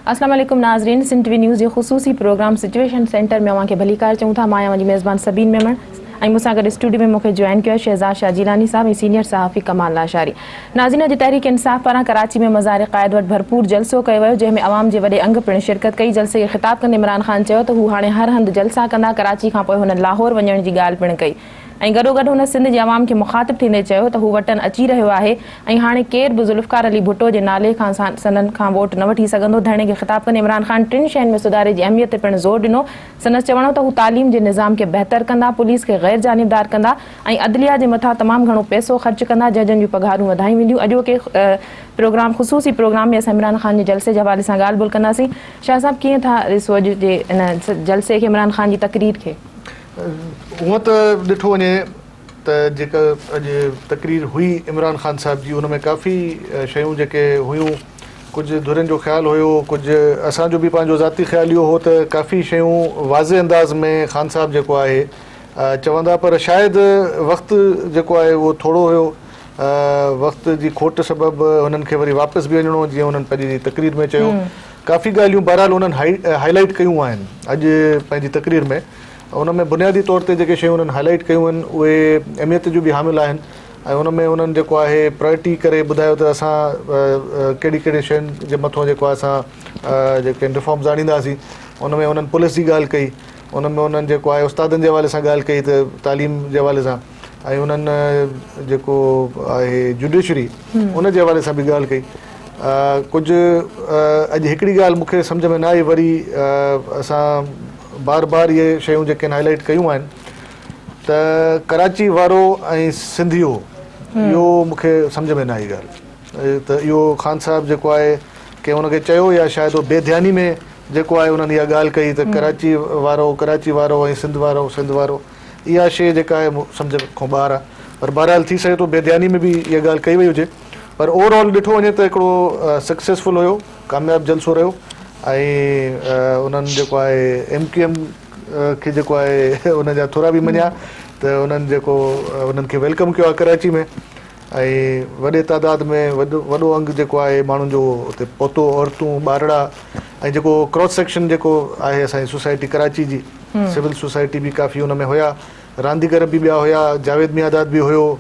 अस्सलाम वालेकुम नाज़रीन, सिंध टीवी न्यूज़ जे ख़ुसूसी प्रोग्राम सिचुएशन सेंटर में अवांखे भली कार चऊं था। मां जी मेज़बान सबीन मेमण ऐं मूंसां गॾु स्टूडियो में मूंखे जॉइन कयो शहज़ाद शाह जीलानी साहब ऐं सीनियर सहाफ़ी कमाल लाशारी। नाज़रीन, अॼु तहरीक इंसाफ़ पारां कराची में मज़ार क़ाइद वटि भरपूर जलसो कयो वियो, जंहिंमें अवाम जे वॾे अंग पिणु शिरकत कई। जलसे खे ख़िताब कंदे इमरान ख़ान चयो त हू हाणे हर हंधि जलसा कंदा। कराची खां पोइ हुन लाहौर वञण जी ॻाल्हि पिणु कई ऐं गॾोगॾु हुन सिंध जे अवाम खे मुख़ातिब थींदे चयो त हू वटनि अची रहियो आहे ऐं हाणे केर बि ज़ुल्फ़कार अली भुट्टो जे नाले खां सनन खां वोट न वठी सघंदो। धरणे खे ख़िताब कंदे इमरान ख़ान टिनि शयुनि में सुधारे जी अहमियत ते पिणु ज़ोर ॾिनो। संदसि चवणो त हू तालीम जे निज़ाम खे बहितर कंदा, पुलिस खे ग़ैर जानिबदार कंदा ऐं अदलिया जे मथां तमामु घणो पैसो ख़र्च कंदा। जजनि जूं पघारूं वधाई वेंदियूं। अॼोके प्रोग्राम ख़ुसूसी प्रोग्राम में असां इमरान ख़ान जे जलसे जे हवाले सां ॻाल्हि ॿोल कंदासीं। शाह साहब, कीअं था ॾिसो अॼु जे इन जलसे खे, इमरान ख़ान जी तक़रीर खे? हूअं त ॾिठो वञे त जेका अॼु तक़रीर हुई इमरान ख़ान साहिब जी, हुन में काफ़ी शयूं जेके हुयूं, कुझु धुरनि जो ख़्यालु हुयो, कुझु असांजो बि पंहिंजो ज़ाती ख़्यालु इहो हो त काफ़ी शयूं वाज़े अंदाज़ में ख़ान साहिब जेको आहे चवंदा, पर शायदि वक़्तु जेको आहे उहो थोरो हुयो। वक़्त जी खोट सबबि हुननि खे वरी वापसि बि वञिणो, जीअं हुननि पंहिंजी तक़रीर में चयो। काफ़ी ॻाल्हियूं बहरहाल हुननि हाईलाइट कयूं आहिनि अॼु पंहिंजी तक़रीर में। उन में बुनियादी तौर ते जेके शयूं हुननि हाईलाइट कयूं आहिनि उहे अहमियत जूं बि हामिल आहिनि ऐं उन में हुननि जेको आहे प्रायोरिटी करे ॿुधायो त असां कहिड़ी कहिड़ी शयुनि जे मथां जेको आहे असां जेके रिफॉर्म्स आणींदासीं। उन में हुननि पुलिस जी ॻाल्हि कई, उन में हुननि जेको आहे उस्तादनि जे हवाले सां ॻाल्हि कई त तालीम जे हवाले सां, ऐं उन्हनि जेको आहे जुडिशरी उन जे हवाले सां बि ॻाल्हि कई। कुझु अॼु हिकिड़ी ॻाल्हि मूंखे सम्झ में न आई, वरी असां बार बार इहे शयूं जेके हाईलाइट कयूं आहिनि त कराची वारो ऐं सिंधियो, इहो मूंखे सम्झ में न आई ॻाल्हि। त इहो ख़ान साहिबु जेको आहे कंहिं हुनखे चयो या शायदि उहो बेध्यानी में जेको आहे उन्हनि इहा ॻाल्हि कई त कराची वारो ऐं सिंध वारो, इहा शइ जेका आहे सम्झ खां ॿाहिरि आहे। पर बहरहाल थी सघे थो बेध्यानी में बि इहा ॻाल्हि कई वई हुजे। पर ओवरऑल ॾिठो वञे त हिकिड़ो सक्सेसफुल हुयो, कामयाबु जलसो रहियो ऐं उन्हनि जेको आहे MQM खे जेको आहे उन जा थोरा बि मञिया त उन्हनि जेको उन्हनि खे वेलकम कयो आहे कराची में, ऐं वॾे तादाद में वॾो अंग जेको आहे माण्हुनि जो उते पहुतो, औरतूं, ॿारड़ा ऐं जेको क्रॉस सेक्शन जेको आहे असांजी सोसाइटी कराची जी, सिविल सोसाइटी बि काफ़ी हुन में हुया, रांदीगर बि ॿिया हुया, जावेद मियादाद बि हुयो,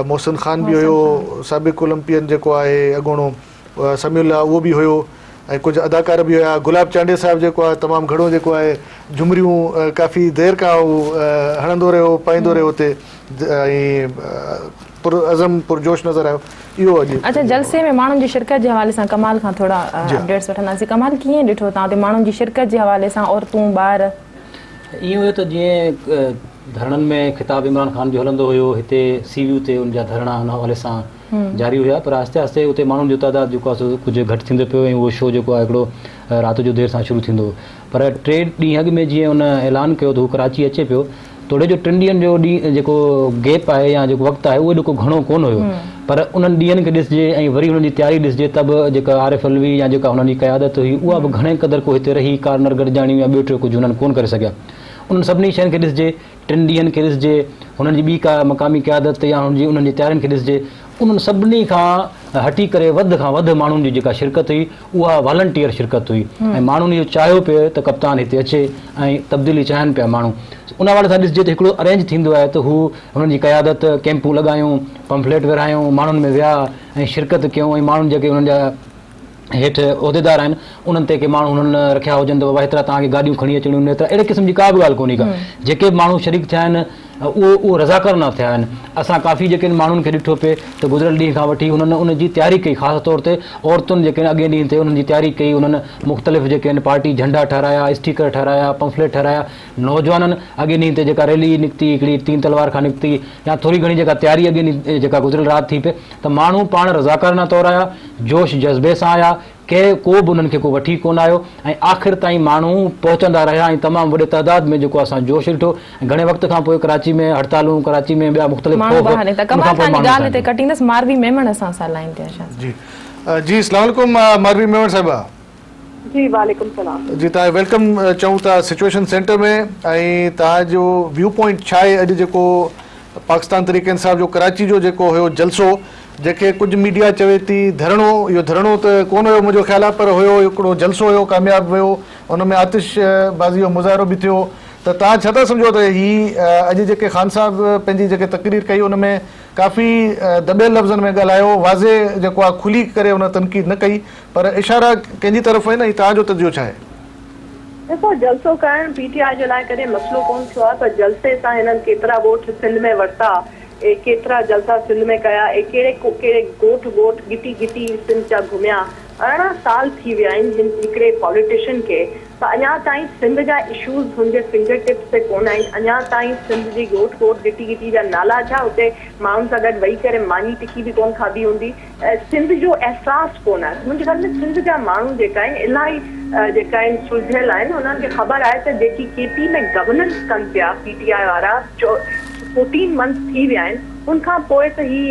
मोहसिन ख़ान बि हुयो, साबिक़ ओलंपियन जेको आहे अॻोणो समीउल्लाह उहो बि हुयो, ऐं कुझु अदाकार बि हुया। गुलाब चांडे साहिबु जेको आहे तमामु घणो जेको आहे झुमरियूं काफ़ी देरि खां हू हणंदो रहियो, पाईंदो रहियो हुते ऐं पुरअज़म पुरजोश नज़र आयो। इहो अॼु अच्छा, जलसे में माण्हुनि जी शिरकत जे हवाले सां कमाल खां थोरा अपडेट्स वठंदासीं। कमाल, कीअं ॾिठो तव्हां हुते माण्हुनि जी शिरकत जे हवाले सां, औरतूं, ॿार? ईअं हुयो त जीअं धरणनि में ख़िताब इमरान ख़ान जो हलंदो हुयो, हिते CVU ते उनजा धरणा हुन हवाले सां जारी हुया, पर आहिस्ते आहिस्ते उते माण्हुनि जो तइदाद जेको आहे कुझु घटि थींदो पियो ऐं उहो शो जेको आहे हिकिड़ो राति जो देरि सां शुरू थींदो हो। पर 3 ॾींहं अॻु में जीअं हुन ऐलान कयो त हू कराची अचे पियो, तोड़े जो 3 ॾींहंनि जो ॾींहुं जेको गैप आहे या जेको वक़्तु आहे उहो एॾो को घणो कोन हुयो, पर उन्हनि ॾींहंनि खे ॾिसजे ऐं वरी हुननि जी तयारी ॾिसजे त बि जेका आरिफ अलवी या जेका हुननि जी क़यादत हुई उहा बि घणे क़दुरु को हिते रही, कार्नर गॾिजाणियूं या ॿियो टियों कुझु हुननि कोन करे सघिया। उन्हनि सभिनी शयुनि खे ॾिसजे, 3 ॾींहंनि खे ॾिसजे, हुननि जी ॿी का मक़ामी क़यादत या उन्हनि जी तयारियुनि खे ॾिसजे, उन्हनि सभिनी खां हटी करे वधि खां वधि माण्हुनि जी जेका शिरकत हुई उहा वॉलंटियर शिरकत हुई ऐं माण्हुनि इहो चाहियो पियो त कप्तान हिते अचे ऐं तब्दीली चाहिनि पिया माण्हू। उन हवाले सां ॾिसजे त हिकिड़ो अरेंज थींदो आहे त हू हुननि जी क़यादत, कैंपूं लॻायूं, पंफलेट विरायूं, माण्हुनि में विया ऐं शिरकत कयूं, ऐं माण्हुनि जेके हुननि जा हेठि उहिदेदार आहिनि उन्हनि ते के माण्हू हुननि रखिया हुजनि त बाबा हेतिरा तव्हांखे गाॾियूं खणी अचणियूं, हेतिरा, अहिड़े क़िस्म जी का बि ॻाल्हि कोन्हे का। जेके माण्हू शरीक थिया आहिनि उहो रज़ाकार न थिया आहिनि। असां काफ़ी जेके माण्हुनि खे ॾिठो पिए त गुज़िरियल ॾींहं खां वठी हुननि उनजी तयारी कई, ख़ासि तौर ते औरतुनि जेके अॻे ॾींहं ते उन्हनि जी तयारी कई, उन्हनि मुख़्तलिफ़ जेके आहिनि पार्टी झंडा ठाहिराया, स्टिकर ठाहिराया, पंफलेट ठाहिराया। नौजवाननि अॻे ॾींहं ते जेका रैली निकिती, हिकिड़ी 3 तलवार खां निकिती, या थोरी घणी जेका तयारी अॻे ॾींहं जेका गुज़िरियल राति थी पए, त माण्हू पाण रज़ाकारना तौरु आया, जोश जज़्बे सां आया, को बि उन्हनि खे को वठी कोन आयो ऐं आख़िर ताईं माण्हू पहुचंदा रहिया ऐं तमामु वॾे तइदाद में जेको असां जोश ॾिठो। घणे वक़्त खां पोइ कराची में हड़तालूं, कराची में ॿिया मुख़्तलिफ़ जी अस्सलाम वालेकुम मारवी मेमण साहिबा। जी वालेकुम सलाम। जी तव्हां वेलकम चऊं था सिचुएशन सेंटर में, ऐं तव्हांजो व्यू पॉइंट छा आहे अॼु जेको पाकिस्तान तहरीक इंसाफ़ जो कराची जो जेको हुयो जलसो, जेके कुझु मीडिया चवे थी धरणो, इहो धरणो त कोन हुयो मुंहिंजो ख़्यालु आहे, पर हुयो हिकिड़ो जलसो हुयो, कामयाबु वियो, हुन में आतिशबाज़ी जो मुज़ाहिरो बि थियो। त तव्हां छा था सम्झो त हीअ अॼु जेके ख़ान साहिब पंहिंजी जेके तक़रीर कई उन में काफ़ी दॿियल लफ़्ज़नि में ॻाल्हायो, वाज़े जेको आहे खुली करे हुन तनक़ीद न कई, पर इशारा कंहिंजी तरफ़ आहे न, तव्हांजो तजुर्बो छा आहे? देखो, जलसो करण पीटीआई जे लाइ कॾहिं मसइलो कोन थियो आहे, पर जलसे सां हिननि केतिरा वोट सिंध में वरिता, केतिरा जलसा सिंध में कया, कहिड़े कहिड़े ॻोठ गिटी गिटी सिंध जा घुमिया। 18 साल थी विया आहिनि हिकिड़े पॉलिटिशियन खे, त अञा ताईं सिंध जा इशूज़ हुनजे फिंगर टिप्स ते कोन आहिनि। अञा ताईं सिंध जी ॻोठ गिटी गिटी जा नाला छा, हुते माण्हुनि सां गॾु वेही करे मानी टिकी बि कोन खाधी हूंदी। सिंध जो अहसासु कोन आहे। मुंहिंजे ख़्याल में सिंध जा माण्हू जेका आहिनि इलाही जेका आहिनि सुलझियल आहिनि। हुननि खे ख़बर आहे त जेकी केपी में गवर्नेंस कनि पिया पीटीआई वारा, 14 मंथ थी विया आहिनि, उनखां पोइ त ही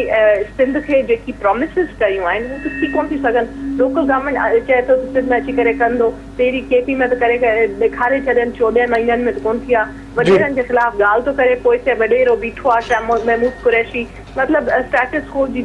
सिंध खे जेकी प्रोमिसिस कयूं आहिनि हू थी कोन थी सघनि। लोकल गवर्नमेंट चए थो त सिंध में अची करे कंदो, पहिरीं केपी में त करे ॾेखारे छॾनि, 14 महीननि में त कोन थी आहे। वॾेरनि जे ख़िलाफ़ ॻाल्हि थो करे, पोइ चए वॾेरो बीठो आहे महमूद कुरैशी, मतिलबु स्टेटस को जी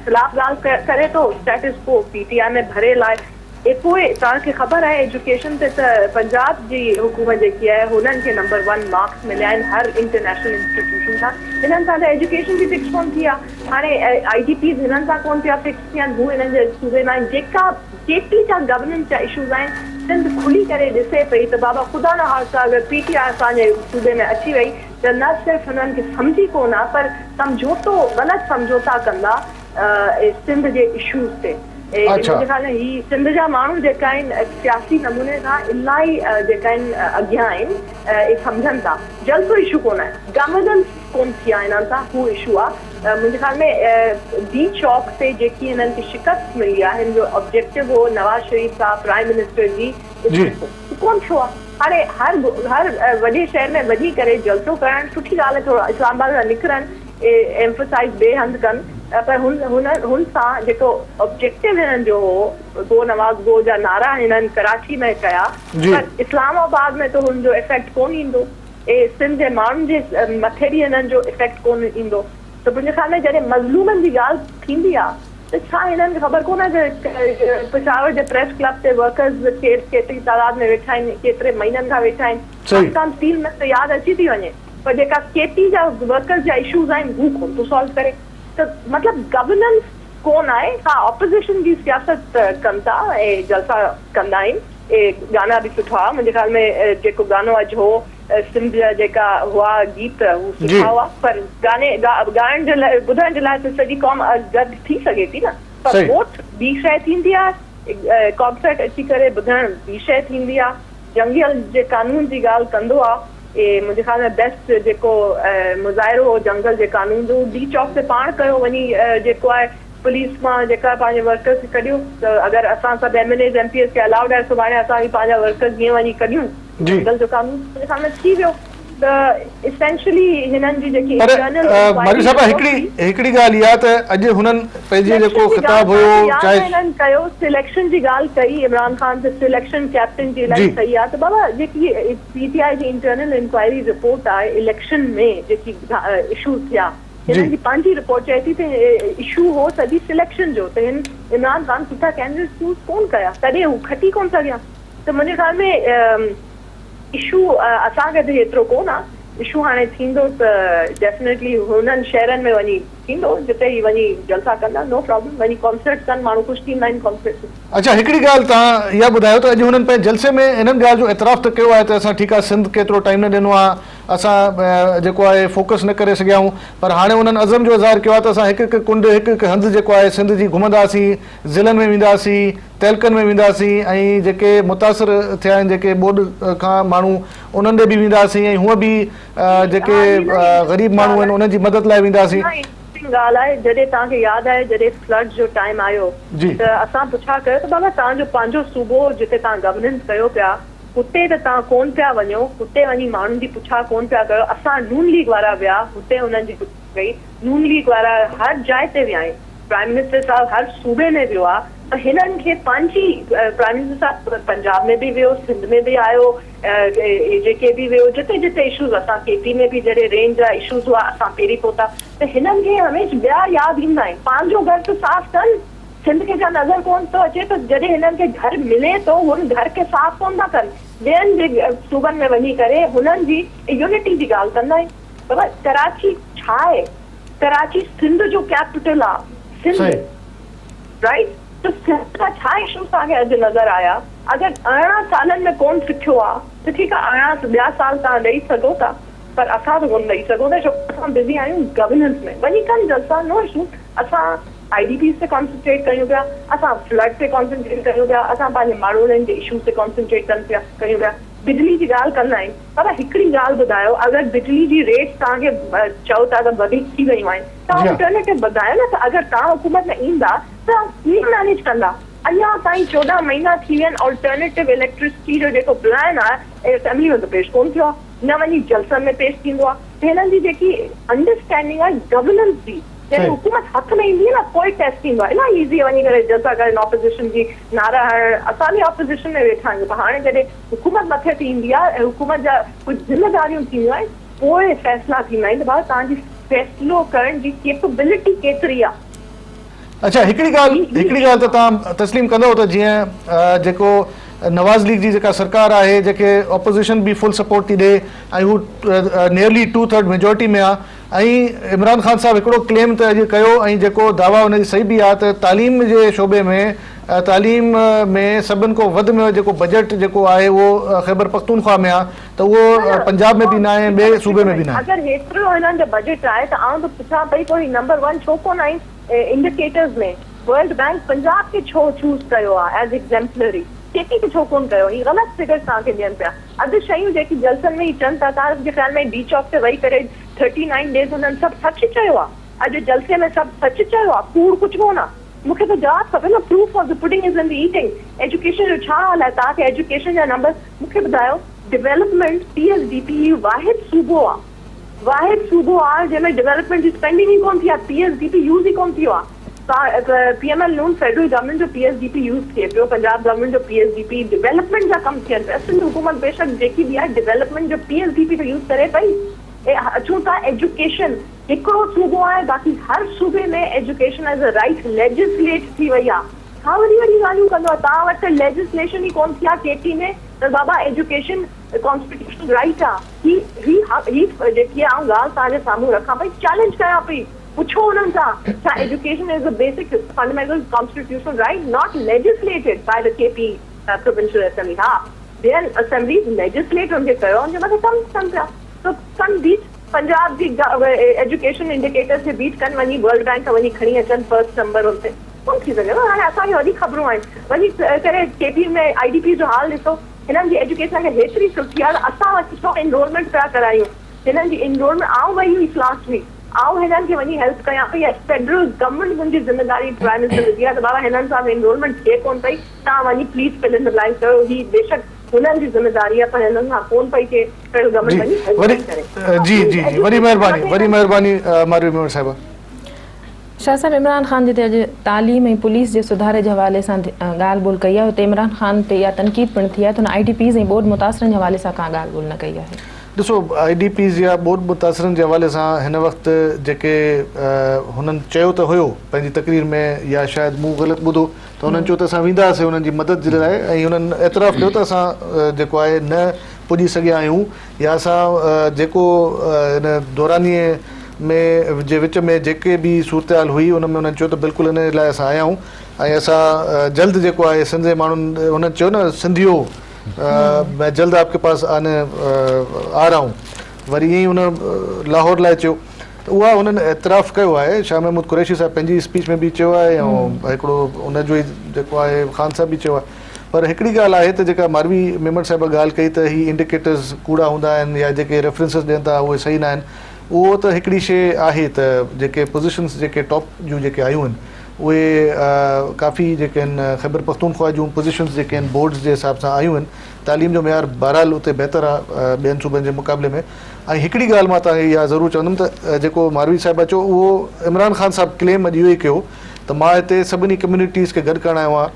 ख़िलाफ़ ॻाल्हि करे थो, स्टेटस को पीटीआई में भरियल आहे। पोइ तव्हांखे ख़बर आहे एजुकेशन ते त पंजाब जी हुकूमत जेकी आहे हुननि खे नंबर 1 मार्क्स मिलिया आहिनि हर इंटरनेशनल इंस्टीट्यूशन सां। हिननि सां त एजुकेशन बि फिक्स कोन थी आहे। हाणे IGPs हिननि सां कोन पिया फिक्स थियनि, हू हिननि जे सूबे में आहिनि। जेका केपी जा गवर्नेंस जा इशूज़ आहिनि सिंध खुली करे ॾिसे पई त बाबा ख़ुदा न ख़ास्ता अगरि पीटीआई असांजे सूबे में अची वई त न सिर्फ़ु हुननि खे सम्झी कोन आहे, पर समझोतो ग़लति समझोता कंदा सिंध जे इशूज़ ते। मुंहिंजे ख़्याल में ही सिंध जा माण्हू जेका आहिनि सियासी नमूने खां इलाही जेका आहिनि अॻियां आहिनि, सम्झनि था। जलसो इशू कोन आहे, गवर्नेंस कोन थी आहे हिननि सां, हू इशू आहे। मुंहिंजे ख़्याल में डी चौक ते जेकी हिननि खे शिकस्त मिली आहे, हिन जो ऑब्जेक्टिव हो नवाज़ शरीफ साहब प्राइम मिनिस्टर जी कोन थियो आहे। हाणे हर वॾे शहर में वञी करे जलसो करणु सुठी ॻाल्हि आहे, थोरो इस्लामाबाद खां निकिरनि, एम्फोसाइज़ ॿिए हंधि कनि, पर हुन सां जेको ऑब्जेक्टिव हिननि जो हो गो नवाज़ गो जा नारा हिननि कराची में कया, पर इस्लामाबाद में त हुनजो इफेक्ट कोन ईंदो, सिंध जे माण्हुनि जे मथे बि हिननि जो इफेक्ट कोन ईंदो। त मुंहिंजे ख़्याल में जॾहिं मज़लूमनि जी ॻाल्हि थींदी आहे त छा हिननि खे ख़बर कोन आहे त पेशावर जे प्रेस क्लब ते वर्कर्स केतिरी तादाद में वेठा आहिनि, केतिरे महीननि खां वेठा आहिनि। पाकिस्तान स्टील में त यादि अची थी वञे, पर जेका केपी जा वर्कर्स जा इशूज़ आहिनि हू कोन थो सॉल्व करे। त मतिलबु गवर्नेंस कोन आहे। हा, ऑपोज़िशन जी सियासत कनि था ऐं जलसा कंदा आहिनि, गाना बि सुठा हुआ। मुंहिंजे ख़्याल में जेको गानो अॼु हो सिंध जा जेका हुआ गीत हू सुठा हुआ, पर ॻाइण जे लाइ ॿुधण जे लाइ त सॼी क़ौम गॾु थी सघे थी न, पर वोट ॿी शइ थींदी आहे, कॉन्सर्ट अची करे ॿुधण ॿी शइ थींदी आहे। जंगियल जे कानून जी ॻाल्हि कंदो आहे, मुंहिंजे ख़्याल में बेस्ट जेको मुज़ाहिरो हो जंगल जे कानून जो डी चौक ते पाण कयो वञी, जेको आहे पुलिस मां जेका पंहिंजे वर्कर्स खे कढियूं। त अगरि असां सभु MLAs MPs खे अलाउड आहे, सुभाणे असां बि पंहिंजा वर्कर्स जीअं वञी कढियूं जंगल जो कानून, मुंहिंजे ख़्याल में थी वियो। त इसेंशली हिननि जी जेकी हिकिड़ी ॻाल्हि इहा त अॼु हुननि पंहिंजे जेको ख़िताब हुयो चाहे हिननि कयो सिलेक्शन जी ॻाल्हि कई इमरान ख़ान त सिलेक्शन कैप्टन जी इलाही सही आहे। त बाबा जेकी PTI जी इंटरनल इंक्वायरी रिपोर्ट आहे इलेक्शन में जेकी इशू थिया, हिननि जी पंहिंजी रिपोर्ट चए थी त इशू हो सॼी सिलेक्शन जो, त हिन इमरान ख़ान सुठा कैंडिडेट चूज़ कोन कया, तॾहिं हू खटी कोन सघिया। त मुंहिंजे ख़्याल में इशू असांखे त एतिरो कोन आहे। इशू हाणे थींदो त डेफिनेटली हुननि शहरनि में वञी थींदो जिते ही वञी जलसा कंदा, नो प्रॉब्लम, वञी कॉन्सर्ट कनि, माण्हू ख़ुशि थींदा आहिनि कॉन्सर्ट। अच्छा, हिकिड़ी ॻाल्हि तव्हां इहा ॿुधायो त अॼु हुननि पंहिंजे जलसे में हिननि ॻाल्हि जो एतिराफ़ त कयो आहे त असां ठीकु आहे सिंध केतिरो टाइम न ॾिनो आहे, असां जेको आहे फोकस न करे सघिया आहियूं, पर हाणे हुननि अज़म जो इज़हार कयो आहे त असां हिकु हिकु कुंड हिकु हिकु हंधि जेको आहे सिंध जी घुमंदासीं, ज़िलनि में वेंदासीं, तहलकनि में वेंदासीं, ऐं जेके मुतासिर थिया आहिनि जेके बोर्ड खां माण्हू उन्हनि ॾे बि वेंदासीं, ऐं हूअं बि जेके ग़रीब माण्हू आहिनि उन्हनि जी मदद लाइ वेंदासीं। ॻाल्हि आहे, जॾहिं तव्हांखे यादि आहे जॾहिं फ्लड जो टाइम आयो त असां पुछा कयो त बाबा तव्हांजो पंहिंजो सूबो जिते तव्हां गवर्नेंस कयो पिया हुते त तव्हां कोन पिया वञो, हुते वञी माण्हुनि जी पुछा कोन पिया कयो। असां नून लीग वारा विया, हुते हुननि जी पुछ कई, नून लीग वारा हर जाइ ते विया आहिनि, प्राइम मिनिस्टर साहब हर सूबे में वियो आहे, हिननि खे पंहिंजी प्राइम मिनिस्टर साहिब पंजाब में बि वियो, सिंध में बि आयो, जेके बि वियो, जिते जिते इशूज़, असां केपी में बि जॾहिं रेंज जा इशूज़ हुआ असां पहिरीं पहुता, त हिननि खे हमेशह ॿिया यादि ईंदा आहिनि, पंहिंजो घर त साफ़ कनि, सिंध खे छा नज़र कोन थो अचे त जॾहिं हिननि खे घर मिले थो हुन घर खे साफ़ कोन था कनि, ॿियनि जे सूबनि में वञी करे हुननि जी यूनिटी जी ॻाल्हि कंदा आहिनि। बाबा कराची छा आहे? कराची सिंध जो कैपिटल आहे, सिंध, राइट? त सिंध खां छा इशू तव्हांखे अॼु नज़र आया? अगरि 18 सालनि में कोन सिखियो आहे त ठीकु आहे, 18 ॿिया साल तव्हां ॾेई सघो था, पर असां त कोन ॾेई सघूं था छो असां बिज़ी आहियूं गवर्नेंस में। वञी कनि जलसा, नो इशू, असां IDPs ते कॉन्संट्रेट कयूं पिया, असां फ्लड ते कॉन्संट्रेट कयूं पिया, असां पंहिंजे माण्हुनि जे इशू ते कॉन्संट्रेट कयूं पिया, बिजली जी ॻाल्हि कंदा आहिनि। पर हिकिड़ी ॻाल्हि ॿुधायो, अगरि बिजली जी रेट तव्हांखे चओ था त वधीक थी वयूं आहिनि, तव्हां ऑल्टरनेटिव ॿुधायो न, त अगरि तव्हां हुकूमत में ईंदा त कीअं मैनेज कंदा? अञा ताईं 14 महीना थी विया आहिनि, ऑल्टरनेटिव इलेक्ट्रिसिटी जो जेको प्लान आहे असेंबली में त पेश कोन थियो आहे, न वञी जलसन में पेश थींदो आहे। हिननि जी जेकी अंडरस्टैंडिंग आहे गवर्नेंस जी, जॾहिं हुकूमत हथ में ईंदी आहे न, कोई टेस्ट थींदो आहे, इलाही ईज़ी वञी करे जलसा करे ऑपोजिशन जी नारा हणण, असां बि ऑपोजिशन में वेठा आहियूं, पर हाणे जॾहिं हुकूमत मथे ते ईंदी आहे ऐं हुकूमत जा कुझु ज़िम्मेदारियूं थींदियूं आहिनि, पोइ फ़ैसिला थींदा आहिनि त भाउ तव्हांजी फ़ैसिलो करण जी केपेबिलिटी केतिरी आहे। अच्छा, हिकिड़ी ॻाल्हि त तव्हां तस्लीम कंदव त जीअं जेको नवाज़ लीग जी जेका सरकार आहे, जेके ऑपोज़िशन बि फुल सपोर्ट थी ॾे ऐं हू नियरली 2/3 मेजोरिटी में आहे, ऐं इमरान ख़ान साहिबु हिकिड़ो क्लेम त अॼु कयो ऐं जेको दावा हुनजी सही बि आहे त तालीम जे शोबे में, तालीम में सभिनि खां वधि में जेको बजट जेको आहे उहो ख़ैबर पख्तूनख्वा में आहे, त उहो पंजाब में बि न आहे, ॿिए सूबे में बि न आहे। अगरि हेतिरो हिननि जो बजट आहे त आउं त पुछां पई कोई नंबर 1 छो कोन आई इंडिकेटर्स में? वर्ल्ड बैंक पंजाब खे छो चूज़ कयो आहे एज़ एग्ज़ेम्पलरी? केपी खे छो कोन कयो? ही ग़लति फिगर्स तव्हांखे ॾियनि पिया। अधु शयूं जेकी जलसनि में ई चवनि था, तव्हांजे ख़्याल में डी चौक ते वेही करे 39 डेज़ हुननि सभु सच चयो आहे? अॼु जलसे में सभु सच चयो आहे, कूड़ कुझु कोन आहे? मूंखे त जवाबु खपे न, proof of the pudding is in the eating. Education जो छा हाल आहे? तव्हांखे एजुकेशन जा नंबर मूंखे ॿुधायो। डेवलपमेंट PSDP वाहिद सूबो आहे जंहिंमें डेवलपमेंट जी स्पेंडिंग ई कोन थी आहे, PSDP यूज़ ई कोन थियो आहे। PML नून फेडरल गवर्नमेंट जो PSDP यूज़ थिए पियो, पंजाब गवर्नमेंट जो PSDP डेवलपमेंट जा कम थियनि पिया। सिंध हुकूमत बेशक जेकी बि आहे डेवलपमेंट जो PSDP यूज़ करे पई। अचूं था एजुकेशन, हिकिड़ो सूबो आहे, बाक़ी हर सूबे में education as a right legislate थी वई आहे। छा वॾी ॻाल्हियूं कंदो आहे? तव्हां वटि लेजिस्लेशन ई कोन थी आहे केटी में, त बाबा एजुकेशन कॉन्स्टिट्यूशनल राइट आहे। ही जेकी आउं ॻाल्हि तव्हांजे साम्हूं रखां पई, चैलेंज कयां पई, पुछो उन्हनि सां, छा education is a basic fundamental constitutional right not legislated by the KP provincial assembly? हा, ॿियनि असेंबलीज़ लेजिस्लेट हुनखे कयो, हुनजे मथां कमु कनि पिया। त कनि बीच पंजाब जी एजुकेशन इंडिकेटर्स खे बीट कनि, वञी वर्ल्ड बैंक वञी खणी अचनि 1 नंबर हुन ते कोन थी सघे। हाणे असांखे वॾी ख़बरूं आहिनि, वञी करे KP में IDP जो हाल ॾिसो, हिननि जी एजुकेशन खे हेतिरी सुठी आहे, असां वटि छो एनरोलमेंट पिया करायूं? हिननि जी एनरोलमेंट आउं वई हुई क्लास में, आउं हिननि खे वञी हेल्प कयां पई। फेडरल गवर्नमेंट मुंहिंजी ज़िम्मेदारी प्राइम मिनिस्टर विधी आहे त बाबा हिननि सां एनरोलमेंट थिए कोन पई, तव्हां वञी please fill in the blanks कयो। ही बेशक हुननि जी ज़िम्मेदारी आहे, पर हिननि सां कोन पई थिए, फेडरल गवर्नमेंट वञी हेल्प करे। जी, वरी महिरबानी मारवी मेमण साहिबा। शाह साहिब, इमरान ख़ान जिते अॼु तालीम ऐं पुलिस जे सुधारे जे हवाले सां ॻाल्हि ॿोल कई आहे, हुते इमरान ख़ान ते इहा तनक़ीद पिणु थी आहे त हुन IDPs ऐं ॿोॾि मुतासिरनि जे हवाले सां का ॻाल्हि ॿोल न कई आहे। ॾिसो, IDPs या ॿोॾि मुतासिरनि जे हवाले सां हिन वक़्तु जेके हुननि चयो त हुयो पंहिंजी तक़रीर में, या शायदि मूं ग़लति ॿुधो, त हुननि चयो त असां वेंदासीं हुननि जी मदद जे लाइ, ऐं हुननि एतिराफ़ कयो त असां जेको आहे न पुॼी सघिया आहियूं, या असां जेको हिन दौरानीअ में जे विच में जेके बि सूरत हाल हुई उन में उन्हनि चयो त बिल्कुलु हिन लाइ असां आया आहियूं, ऐं असां जल्द जेको आहे सिंध जे माण्हुनि, हुननि चयो न सिंधियो मैं जल्द आपके पास आने आ रहा हूँ, वरी ईअं ई हुन लाहौर लाइ चयो, त उहा हुननि एतिराफ़ कयो आहे। शाह महमूद कुरैशी साहिबु पंहिंजी स्पीच में बि चयो आहे, ऐं हिकिड़ो हुनजो ई जेको आहे ख़ान साहिबु बि चयो आहे। पर हिकिड़ी ॻाल्हि आहे त जेका मारवी मेमण साहिबु ॻाल्हि कई त ही इंडिकेटर्स कूड़ा हूंदा आहिनि, या जेके रेफरेंसिस ॾियनि था उहे सही न आहिनि, उहो त हिकिड़ी शइ आहे त जेके पोज़ीशन्स जेके टॉप जूं जेके आयूं आहिनि उहे काफ़ी जेके आहिनि ख़ैबर पख्तूनख्वा जूं पोज़ीशन्स जेके आहिनि बोर्ड्स जे हिसाब सां आयूं आहिनि। तालीम जो मयार बहरहाल उते बहितर आहे ॿियनि सूबनि जे मुक़ाबले में, ऐं हिकिड़ी ॻाल्हि मां तव्हांखे इहा ज़रूरु चवंदुमि त जेको मारवी साहिबु चयो उहो इमरान ख़ान साहिबु क्लेम अॼु इहो ई कयो त मां हिते सभिनी कम्यूनिटीज़ खे गॾु करणु आयो आहियां,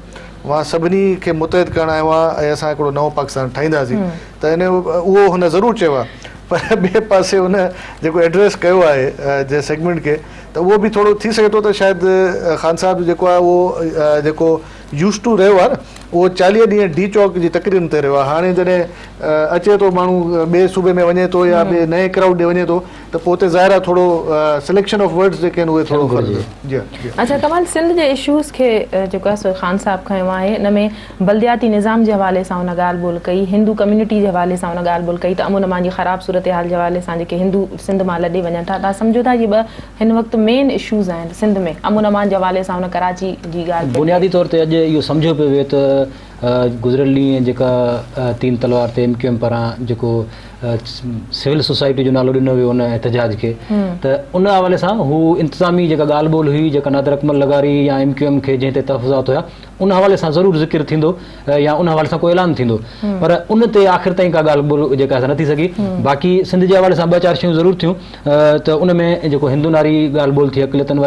मां सभिनी खे मुतहद करणु आयो आहियां ऐं असां हिकिड़ो नओं पाकिस्तान ठाहींदासीं। त इन उहो हुन ज़रूरु चयो आहे, पर ॿिए पासे हुन जेको एड्रेस कयो आहे जंहिं सेगमेंट खे, त उहो बि थोरो थी सघे थो त शायदि ख़ान साहिबु जेको आहे उहो जेको यूज़ टू रहियो आहे न उहो 40 ॾींहं डी चौक जी तकरीरुनि ते रहियो आहे। हाणे जॾहिं अचे थो माण्हू ॿिए सूबे में वञे थो या ॿिए नए क्राउड ॾे वञे थो त पोइ उते ज़ाहिर आहे थोरो सिलेक्शन ऑफ वर्ड्स जेके आहिनि उहे थोरो जी। अच्छा कमाल, सिंध जे इशूज़ खे जेको आहे सो ख़ान साहिबु खयो आहे, हिन में बल्दियाती निज़ाम जे हवाले सां हुन ॻाल्हि ॿोल कई, हिंदू कम्यूनिटी जे हवाले सां हुन ॻाल्हि ॿोल कई त अमन अमान जी ख़राबु सूरत हाल जे हवाले सां जेके हिंदू सिंध मां लॾे वञनि था। तव्हां सम्झो था इहे ॿ हिन वक़्तु मेन इशूज़ आहिनि सिंध में, अमन अमान जे हवाले सां हुन कराची जी ॻाल्हि बुनियादी तौर ते अॼु इहो सम्झो पियो वियो त गुज़िरियल ॾींहं जेका 3 तलवार ते MQM पारां जेको सिविल सोसाइटी जो नालो ॾिनो वियो उन एहतजाज खे, त उन हवाले सां हू इंतिज़ामी जेका ॻाल्हि ॿोल हुई जेका नादर अकमल लगारी या MQM खे जंहिं ते तहफ़ुज़ात हुया उन हवाले सां ज़रूरु ज़िक्र थींदो या उन हवाले सां कोई ऐलान थींदो, पर उन ते आख़िर ताईं का ॻाल्हि ॿोल जेका न थी सघी। बाक़ी सिंध जे हवाले सां 2-4 शयूं ज़रूरु थियूं, त उन में जेको हिंदू नारी ॻाल्हि ॿोल थी अक़लियतनि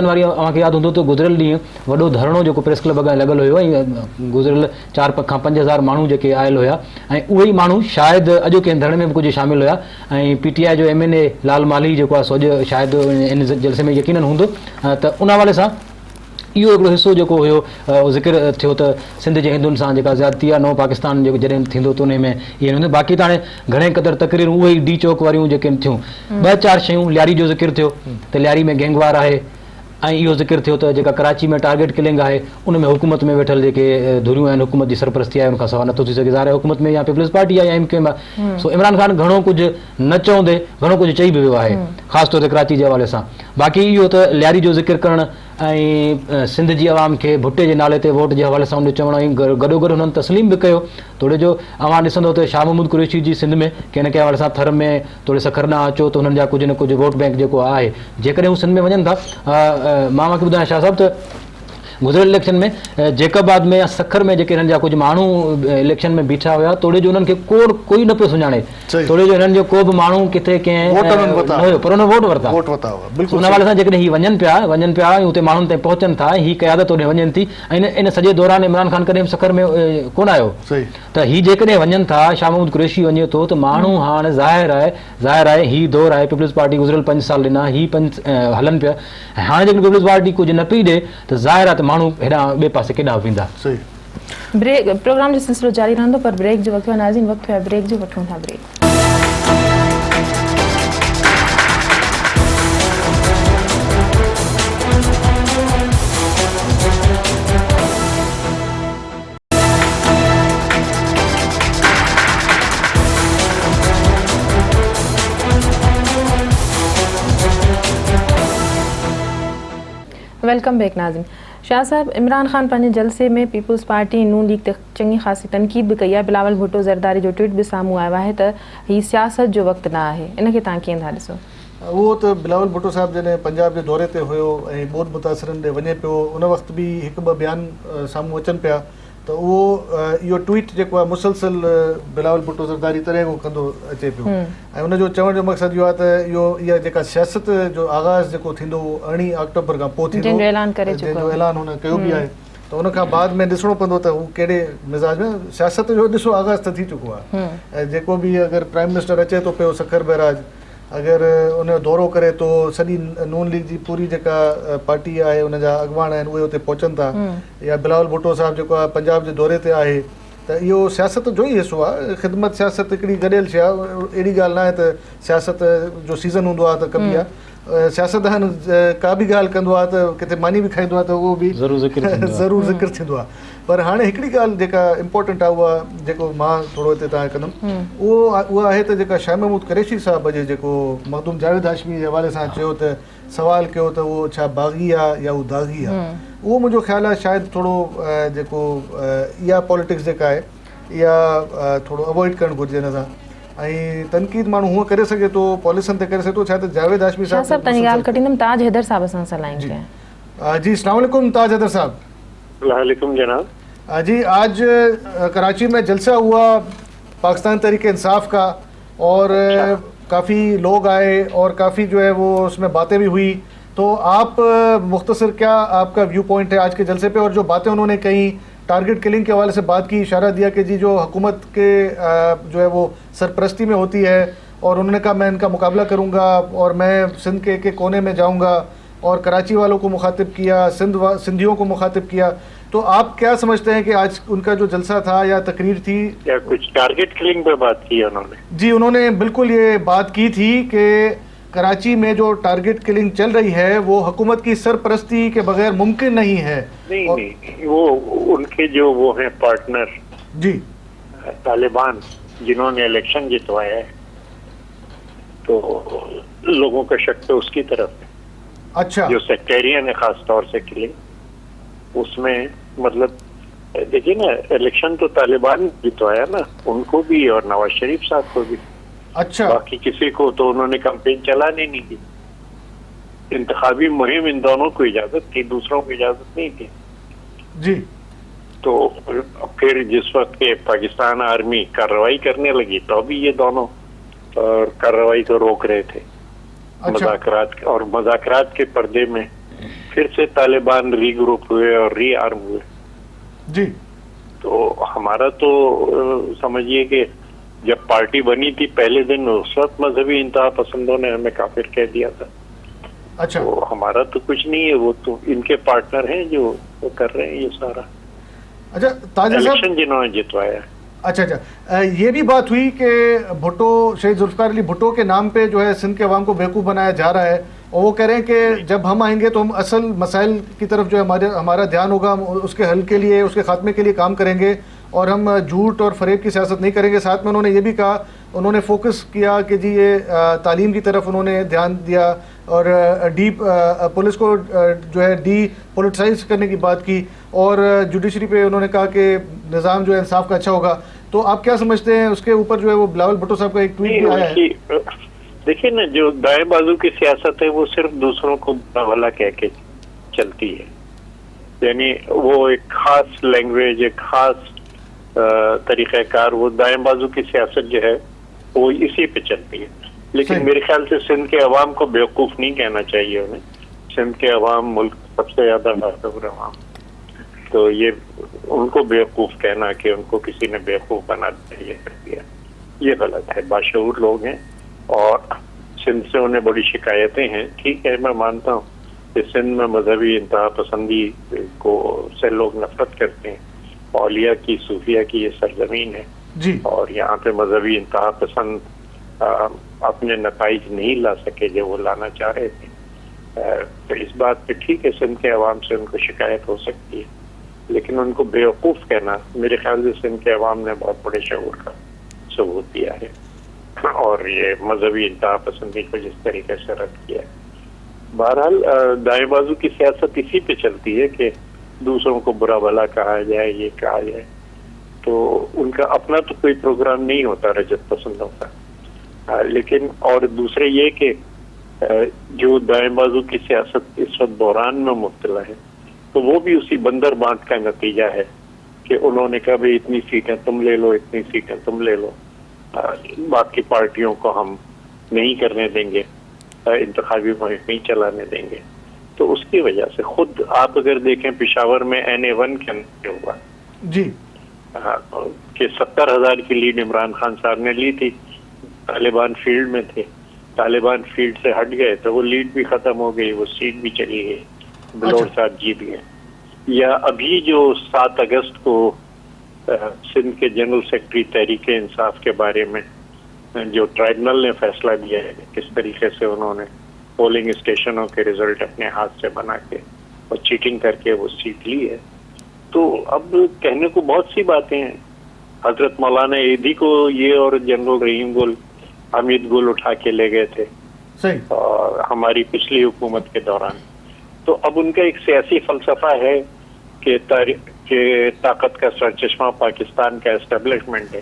वारी अव्हांखे यादि हूंदो त गुज़िरियल ॾींहुं वॾो धरणो जेको प्रेस क्लब अॻां लॻल हुयो ऐं गुज़िरियल 4 खां 5 हज़ार माण्हू जेके आयल हुया ऐं उहे ई माण्हू शायदि अॼोके धरणे में बि कुझु शामिल हुया ऐं PTI जो MNA लाल माली जेको आहे सो अॼु शायदि इन जलसे में यकीनन हूंदो, त उन हवाले सां इहो हिकिड़ो हिसो जेको हुयो ज़िक्र थियो त सिंध जे हिंदुनि सां जेका ज़्यादती आहे नओं पाकिस्तान जेको जॾहिं थींदो त उन में इहे हूंदो। बाक़ी त हाणे घणे क़दुरु तक़रीरूं उहे ई डी चौक वारियूं जेके थियूं, 2-4 शयूं लियारी जो ज़िक्र थियो त लियारी में गैंगवार आहे ऐं इहो ज़िक्र थियो त जेका कराची में टारगेट किलिंग आहे उन में हुकूमत में वेठल जेके धुरियूं आहिनि, हुकूमत जी सरपरस्ती आहे उनखां सवाइ नथो थी सघे, ज़ाहिर आहे हुकूमत में या पीपल्स पार्टी आहे या MQM आहे। सो इमरान ख़ान घणो कुझु न चवंदे घणो कुझु चई बि वियो आहे ख़ासि तौर ते कराची जे हवाले सां। बाक़ी इहो त लियारी जो ज़िक्र करणु ऐं सिंध जी आवाम खे भुट्टे जे नाले ते वोट जे हवाले सां उन चवणु ऐं गॾोगॾु हुननि तस्लीम बि कयो थोरे जो अवां ॾिसंदो त शाह महमूद कुरैशी जी सिंध में कंहिं न कंहिं हवाले सां थर में थोरे सखर न अचो त हुननि जा कुझु न कुझु वोट बैंक जेको आहे जेकॾहिं हू सिंध में वञनि था। मां तव्हांखे ॿुधायां शाह साहिबु त गुज़िरियल इलेक्शन में जैकबाद में या सखर में जेके हिननि जा कुझु माण्हू इलेक्शन में बीठा हुया तोड़े जो उन्हनि खे कोई न पियो सुञाणे, तोड़े जो हिननि जो को बि माण्हू किथे कंहिं न हुयो पर हुन वोट वरिता। उन हवाले सां जेकॾहिं हीअ वञनि पिया ऐं हुते माण्हुनि ताईं पहुचनि था, हीअ क़यादत होॾे वञनि थी ऐं इन सॼे दौरान इमरान ख़ान कॾहिं सखर में कोन आयो, त हीअ जेकॾहिं वञनि था शाह महमूद कुरैशी वञे थो त माण्हू हाणे ज़ाहिर आहे हीअ दौर आहे पीपल्स पार्टी गुज़िरियल 5 साल ॾिना ही 5 हलनि पिया ऐं हाणे जेकॾहिं पीपल्स पार्टी कुझु न पई ॾे त ज़ाहिर आहे त माण्हू हेॾां ॿिए पासे केॾां वेंदा। ब्रेक प्रोग्राम जो सिलसिलो जारी रहंदो पर ब्रेक जो वक़्तु आहे नाज़रीन, वक़्तु आहे ब्रेक जो, वठूं था ब्रेक। वेलकम बैक नाज़रीन। शाह साहब, इमरान ख़ान पंहिंजे जलसे में पीपल्स पार्टी नून लीग ते चङी ख़ासी तनक़ीद बि कई आहे। बिलावल भुट्टो ज़रदारी जो ट्वीट बि साम्हूं आयो आहे त हीअ सियासत जो वक़्तु न आहे, इनखे तव्हां कीअं था ॾिसो? उहो त बिलावल भुट्टो साहिबु जॾहिं पंजाब जे दौरे ते हुयो ऐं ॿोध मुतासिरनि ॾे वञे पियो उन वक़्तु बि 1-2 बयान साम्हूं अचनि पिया त उहो इहो ट्वीट जेको आहे मुसलसल बिलावल भुट्टो ज़रदारी तॾहिं उहो कंदो अचे पियो ऐं उनजो चवण जो मक़सदु इहो आहे त इहा जेका सियासत जो आगाज़ जेको थींदो 18 अक्टूबर खां पोइ थींदो, जंहिंजो ऐलान हुन कयो बि आहे, त उनखां बाद में ॾिसणो पवंदो त हू कहिड़े मिज़ाज में सियासत जो ॾिसो आगाज़ त थी चुको आहे ऐं जेको बि अगरि प्राइम मिनिस्टर अचे थो पियो सखर बहराज, अगरि उनजो दौरो करे थो, सॼी नून लीग जी पूरी जेका पार्टी आहे उनजा अॻवान आहिनि उहे उते पहुचनि था, या बिलावल भुट्टो साहिबु जेको आहे पंजाब जे दौरे ते आहे, त इहो सियासत जो ई हिसो आहे। ख़िदमत सियासत हिकिड़ी गॾियल शइ आहे, अहिड़ी ॻाल्हि न आहे त सियासत जो सीज़न हूंदो आहे त कबी आहे, सियासतदान का बि ॻाल्हि कंदो आहे त किथे मानी बि खाईंदो आहे त उहो बि ज़रूरु ज़िक्र थींदो आहे। पर हाणे हिकिड़ी ॻाल्हि जेका इम्पोर्टेंट आहे उहा जेको मां थोरो हिते तव्हांखे कंदुमि उहा आहे त जेका शाह महमूद कुरैशी साहिब जे जेको मखदूम जावेद हाशमी जे हवाले सां चयो त सवाल कयो त उहो छा बाग़ी आहे या उहो दाग़ी आहे, उहो मुंहिंजो ख़्यालु आहे शायदि थोरो जेको इहा पॉलिटिक्स जेका आहे इहा थोरो अवॉइड करणु घुरिजे हिन सां ऐं तनक़ीद माण्हू हूअं करे सघे थो, पॉलिसनि ते करे सघे थो, छा त जावेद हाशमी साहिब तव्हांजी ॻाल्हि कटींदुमि, ताज हैदर साहिब सां सलाह जी। अस्सलाम वालेकुम ताज हैदर साहब। वालेकुम जनाब। जी, आज कराची में जलसा हुआ पाकिस्तान तहरीक इंसाफ का और کافی لوگ آئے اور کافی جو ہے وہ اس میں باتیں بھی ہوئی. تو آپ مختصر کیا آپ کا ویو پوائنٹ ہے آج کے جلسے پہ, اور جو باتیں انہوں نے کہیں, ٹارگٹ کلنگ کے حوالے سے بات کی, اشارہ دیا کہ جی جو حکومت کے جو ہے وہ سرپرستی میں ہوتی ہے, اور انہوں نے کہا میں ان کا مقابلہ کروں گا اور میں سندھ کے کونے میں جاؤں گا, اور کراچی والوں کو مخاطب کیا, سندھیوں کو مخاطب کیا. تو آپ کیا سمجھتے ہیں کہ آج ان کا جو جلسہ تھا یا تقریر تھی, کیا کچھ ٹارگٹ کلنگ پہ بات کی انہوں نے؟ جی انہوں نے بالکل یہ بات کی تھی کہ کراچی میں جو ٹارگٹ کلنگ چل رہی ہے وہ حکومت کی سرپرستی کے بغیر ممکن نہیں ہے. نہیں, وہ ان کے جو وہ ہیں پارٹنر جی طالبان جنہوں نے الیکشن جتوایا ہے, تو لوگوں کا شک تو اس کی طرف ہے. اچھا, جو سیکٹیرین ہے خاص طور سے کلنگ, اس میں مطلب دیکھیے نا, الیکشن تو طالبان جتوایا نا, ان کو بھی اور نواز شریف صاحب کو بھی. اچھا, باقی کسی کو تو انہوں نے کمپین چلانے نہیں دی. انتخابی مہم ان دونوں کو اجازت تھی, دوسروں کو اجازت نہیں تھی. جی تو پھر جس وقت کہ پاکستان آرمی کارروائی کرنے لگی تو ابھی یہ دونوں کارروائی کو روک رہے تھے. مذاکرات اور مذاکرات کے پردے میں پھر سے طالبان ری گروپ ہوئے اور ری آرم ہوئے. جی تو ہمارا تو سمجھیے کہ جب پارٹی بنی تھی پہلے دن اس وقت مذہبی انتہا پسندوں نے ہمیں کافر کہہ دیا تھا. اچھا, تو ہمارا تو کچھ نہیں ہے, وہ تو ان کے پارٹنر ہیں جو وہ کر رہے ہیں یہ سارا. اچھا تاجر صاحب, الیکشن جنہوں نے جتوایا. اچھا, یہ بھی بات ہوئی کہ بھٹو, شہید ذوالفقار علی بھٹو کے نام پہ جو ہے سندھ کے عوام کو بیوقوف بنایا جا رہا ہے, اور وہ کہہ رہے ہیں کہ جب ہم آئیں گے تو ہم اصل مسائل کی طرف جو ہے ہمارا دھیان ہوگا, اس کے حل کے لیے, اس کے خاتمے کے لیے کام کریں گے, اور ہم جھوٹ اور فریب کی سیاست نہیں کریں گے. ساتھ میں انہوں نے یہ بھی کہا, انہوں نے فوکس کیا کہ جی یہ تعلیم کی طرف انہوں نے دھیان دیا, اور پولیس کو جو ہے ڈی پولیٹیسائز کرنے کی بات کی, اور جوڈیشری پہ انہوں نے کہا کہ نظام جو ہے انصاف کا اچھا ہوگا. تو آپ کیا سمجھتے ہیں, اس کے اوپر جو ہے وہ بلاول بھٹو صاحب کا ایک ٹویٹ بھی آیا ہے. دیکھیے نا, جو دائیں بازو کی سیاست ہے وہ صرف دوسروں کو برا بھلا کہہ کے چلتی ہے. یعنی وہ ایک خاص لینگویج, ایک خاص طریقہ کار, وہ دائیں بازو کی سیاست جو ہے وہ اسی پہ چلتی ہے. لیکن میرے خیال سے سندھ کے عوام کو بیوقوف نہیں کہنا چاہیے انہیں. سندھ کے عوام ملک سب سے زیادہ باشعور عوام, تو یہ ان کو بیوقوف کہنا کہ ان کو کسی نے بیوقوف بنا دیا, یہ کر دیا, یہ غلط ہے. باشعور لوگ ہیں اور سندھ سے انہیں بڑی شکایتیں ہیں. ٹھیک ہے, میں مانتا ہوں کہ سندھ میں مذہبی انتہا پسندی کو سے لوگ نفرت کرتے ہیں. اولیاء کی, صوفیہ کی یہ سرزمین ہے, جی, اور یہاں پہ مذہبی انتہا پسند اپنے نتائج نہیں لا سکے جو وہ لانا چاہ رہے تھے. تو اس بات پہ ٹھیک ہے, سندھ کے عوام سے ان کو شکایت ہو سکتی ہے, لیکن ان کو بیوقوف کہنا میرے خیال سے سندھ کے عوام نے بہت بڑے شعور کا ثبوت دیا ہے, اور یہ مذہبی انتہا پسندی کو جس طریقے سے رد کیا ہے. بہرحال دائیں بازو کی سیاست اسی پہ چلتی ہے کہ دوسروں کو برا بھلا کہا جائے, یہ کہا جائے. تو ان کا اپنا تو کوئی پروگرام نہیں ہوتا رجت پسندوں کا. لیکن اور دوسرے یہ کہ جو دائیں بازو کی سیاست اس وقت بحران میں مبتلا ہے, تو وہ بھی اسی بندر بانٹ کا نتیجہ ہے کہ انہوں نے کہا بھائی اتنی سیٹیں تم لے لو, اتنی سیٹیں تم لے لو, باقی پارٹیوں کو ہم نہیں کرنے دیں گے, انتخابی مہم نہیں چلانے دیں گے. تو اس کی وجہ سے خود آپ اگر دیکھیں پشاور میں NA1 کے اندر ہوا جی, کہ 70,000 کی لیڈ عمران خان صاحب نے لی تھی. طالبان فیلڈ میں تھے, طالبان فیلڈ سے ہٹ گئے تو وہ لیڈ بھی ختم ہو گئی, وہ سیٹ بھی چلی گئی, بلور صاحب جیت گئے. یا ابھی جو 7 اگست کو سندھ کے جنرل سیکرٹری تحریک انصاف کے بارے میں جو ٹرائبونل نے فیصلہ دیا ہے, کس طریقے سے انہوں نے پولنگ اسٹیشنوں کے ریزلٹ اپنے ہاتھ سے بنا کے اور چیٹنگ کر کے وہ سیٹ لی ہے. تو اب کہنے کو بہت سی باتیں ہیں. حضرت مولانا ایدھی کو یہ اور جنرل رحیم گل, حمید گل اٹھا کے لے گئے تھے اور ہماری پچھلی حکومت کے دوران. تو اب ان کا ایک سیاسی فلسفہ ہے کہ طاقت کا سرچشمہ پاکستان کا اسٹیبلشمنٹ ہے,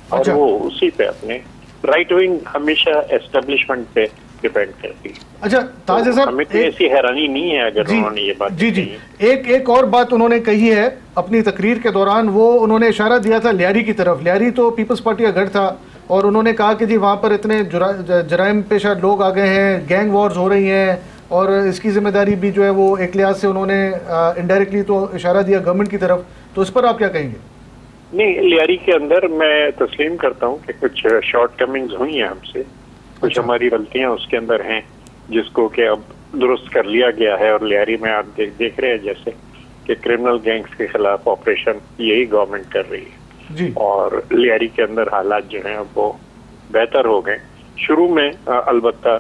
اور وہ اسی پہ اپنے رائٹ ونگ ہمیشہ اسٹیبلشمنٹ پہ ڈیپینڈ کرتی ہے. اچھا تاجر صاحب, ہمیں کوئی ایسی حیرانی نہیں ہے اگر انہوں نے یہ بات جی ایک اور بات انہوں نے کہی ہے اپنی تقریر کے دوران, وہ انہوں نے اشارہ دیا تھا لیاری کی طرف. لیاری تو پیپلز پارٹی کا گڑھ تھا, اور انہوں نے کہا کہ جی وہاں پر اتنے جرائم پیشہ لوگ آ گئے ہیں, گینگ وارز ہو رہی ہیں, اور اس کی ذمہ داری بھی جو ہے وہ ایک لحاظ سے انہوں نے انڈائریکٹلی تو اشارہ دیا گورنمنٹ کی طرف, تو اس پر آپ کیا کہیں گے؟ نہیں, لیاری کے اندر میں تسلیم کرتا ہوں کہ کچھ شارٹ کمنگز ہوئی ہیں ہم سے, کچھ ہماری غلطیاں اس کے اندر ہیں جس کو کہ اب درست کر لیا گیا ہے. اور لیاری میں آپ دیکھ رہے ہیں جیسے کہ کرمنل گینگز کے خلاف آپریشن یہی گورنمنٹ کر رہی ہے جی, اور لیاری کے اندر حالات جو ہیں وہ بہتر ہو گئے. شروع میں البتہ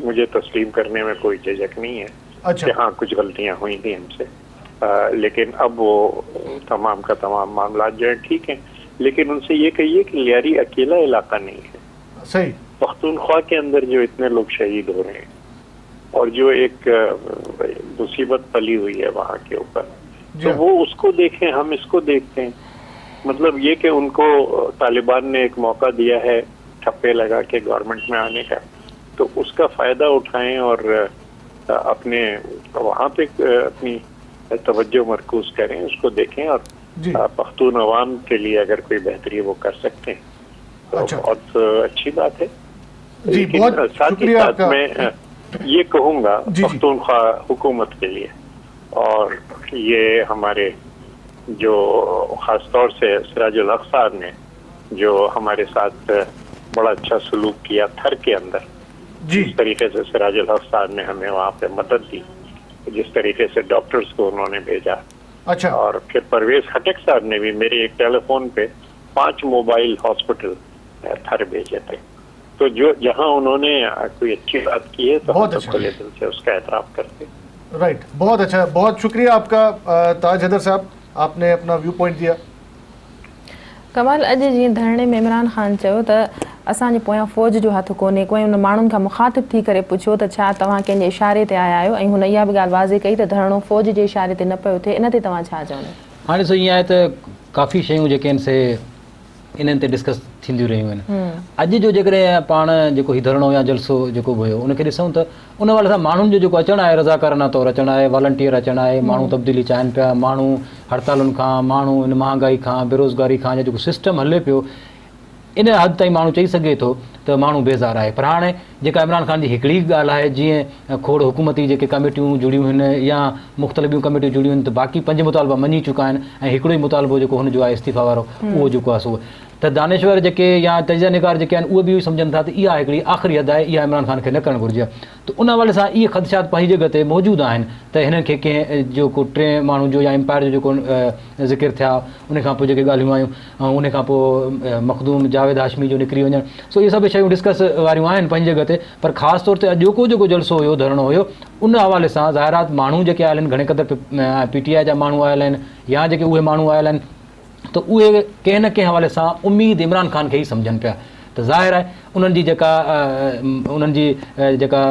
مجھے تسلیم کرنے میں کوئی جھجک نہیں ہے اچھا, کہ ہاں کچھ غلطیاں ہوئی تھیں ہم سے, لیکن اب وہ تمام کا تمام معاملات جو ہیں ٹھیک ہیں. لیکن ان سے یہ کہیے کہ لیاری اکیلا علاقہ نہیں ہے. صحیح. پختونخوا کے اندر جو اتنے لوگ شہید ہو رہے ہیں اور جو ایک مصیبت پلی ہوئی ہے وہاں کے اوپر, تو وہ اس کو دیکھیں, ہم اس کو دیکھتے ہیں. مطلب یہ کہ ان کو طالبان نے ایک موقع دیا ہے ٹھپے لگا کے گورنمنٹ میں آنے کا, تو اس کا فائدہ اٹھائیں اور اپنے وہاں پہ اپنی توجہ مرکوز کریں, اس کو دیکھیں, اور پختون عوام کے لیے اگر کوئی بہتری وہ کر سکتے ہیں تو بہت اچھی بات ہے. لیکن ساتھ ہی ساتھ میں یہ کہوں گا پختونخوا حکومت کے لیے, اور یہ ہمارے جو خاص طور سے سراج الحق صاحب نے جو ہمارے ساتھ بڑا اچھا سلوک کیا تھر کے اندر, جس طریقے سے سراج الحق صاحب نے ہمیں وہاں پہ مدد دی, جس طریقے سے ڈاکٹرز کو انہوں نے بھیجا, اچھا, اور پھر پرویز خٹک صاحب نے بھی میرے ایک ٹیلی فون پہ 5 موبائل ہاسپٹل تھر بھیجے تھے. تو جہاں انہوں نے کوئی اچھی بات کی ہے تو ہم سب کھلے دل سے اس کا اعتراف کرتے ہیں. رائٹ, بہت اچھا, بہت شکریہ آپ کا تاج حیدر صاحب, آپ نے اپنا ویو پوائنٹ دیا. कमाल अॼु जीअं धरणे में इमरान ख़ान चयो त असांजे पोयां फ़ौज जो हथु कोन्हे, कोई उन माण्हुनि खां मुखातिब थी करे पुछियो त छा तव्हां कंहिंजे इशारे ते आया आहियो, ऐं हुन इहा बि ॻाल्हि वाज़े कई त धरणो फ़ौज जे इशारे ते न पियो थिए. इन ते तव्हां छा चवंदा? हाणे ॾिसो ईअं आहे त काफ़ी शयूं जेके आहिनि से इन्हनि ते डिस्कस थींदियूं रहियूं आहिनि. अॼु जो जेकॾहिं पाण जेको हीउ धरणो या जलसो जेको बि हुयो उनखे ॾिसूं त उन वाले सां माण्हुनि जो जेको अचणु आहे रज़ाकारना तौरु अचणु आहे, वॉलंटियर अचणु आहे, माण्हू तब्दीली चाहिनि पिया, माण्हू हड़तालुनि खां, माण्हू इन महांगाई खां, बेरोज़गारी खां, जेको सिस्टम हले पियो इन हद ताईं माण्हू चई सघे थो त माण्हू बेज़ार आहे. पर हाणे जेका इमरान ख़ान जी हिकिड़ी ॻाल्हि आहे, जीअं खोड़ हुकूमती जेके कमेटियूं जुड़ियूं आहिनि या मुख़्तलिफ़ ॿियूं कमेटियूं जुड़ियूं आहिनि, त बाक़ी 5 मुतालबा मञी चुका आहिनि, ऐं हिकिड़ो ई मुतालबो जेको हुनजो आहे इस्तीफ़ा वारो उहो जेको आहे सो त दानिश्वर जेके या तजिया निगार जेके आहिनि उहे बि सम्झनि था त इहा हिकिड़ी आख़िरी हद आहे, इहा इमरान ख़ान खे न करणु घुरिजे. त उन हवाले सां इहे ख़दशात पंहिंजी जॻह ते मौजूदु आहिनि त हिननि खे कंहिं जेको 3 माण्हू जो या एम्पायर जो जेको ज़िक्र थिया, उन खां पोइ जेके ॻाल्हियूं आयूं, ऐं उन खां पोइ मखदूम जावेद हाशमी जो निकिरी वञणु, सो इहे सभु शयूं डिस्कस वारियूं आहिनि पंहिंजी जॻह ते. पर ख़ासि तौर ते अॼोको जेको जलसो हुयो, धरणो हुयो, उन हवाले सां ज़ाहिरात माण्हू जेके आयल आहिनि, घणे क़दुरु PTI जा माण्हू आयल आहिनि या जेके उहे माण्हू आयल आहिनि, त उहे कंहिं न कंहिं हवाले सां उमेद इमरान ख़ान खे ई सम्झनि पिया. त ज़ाहिर आहे उन्हनि जी जेका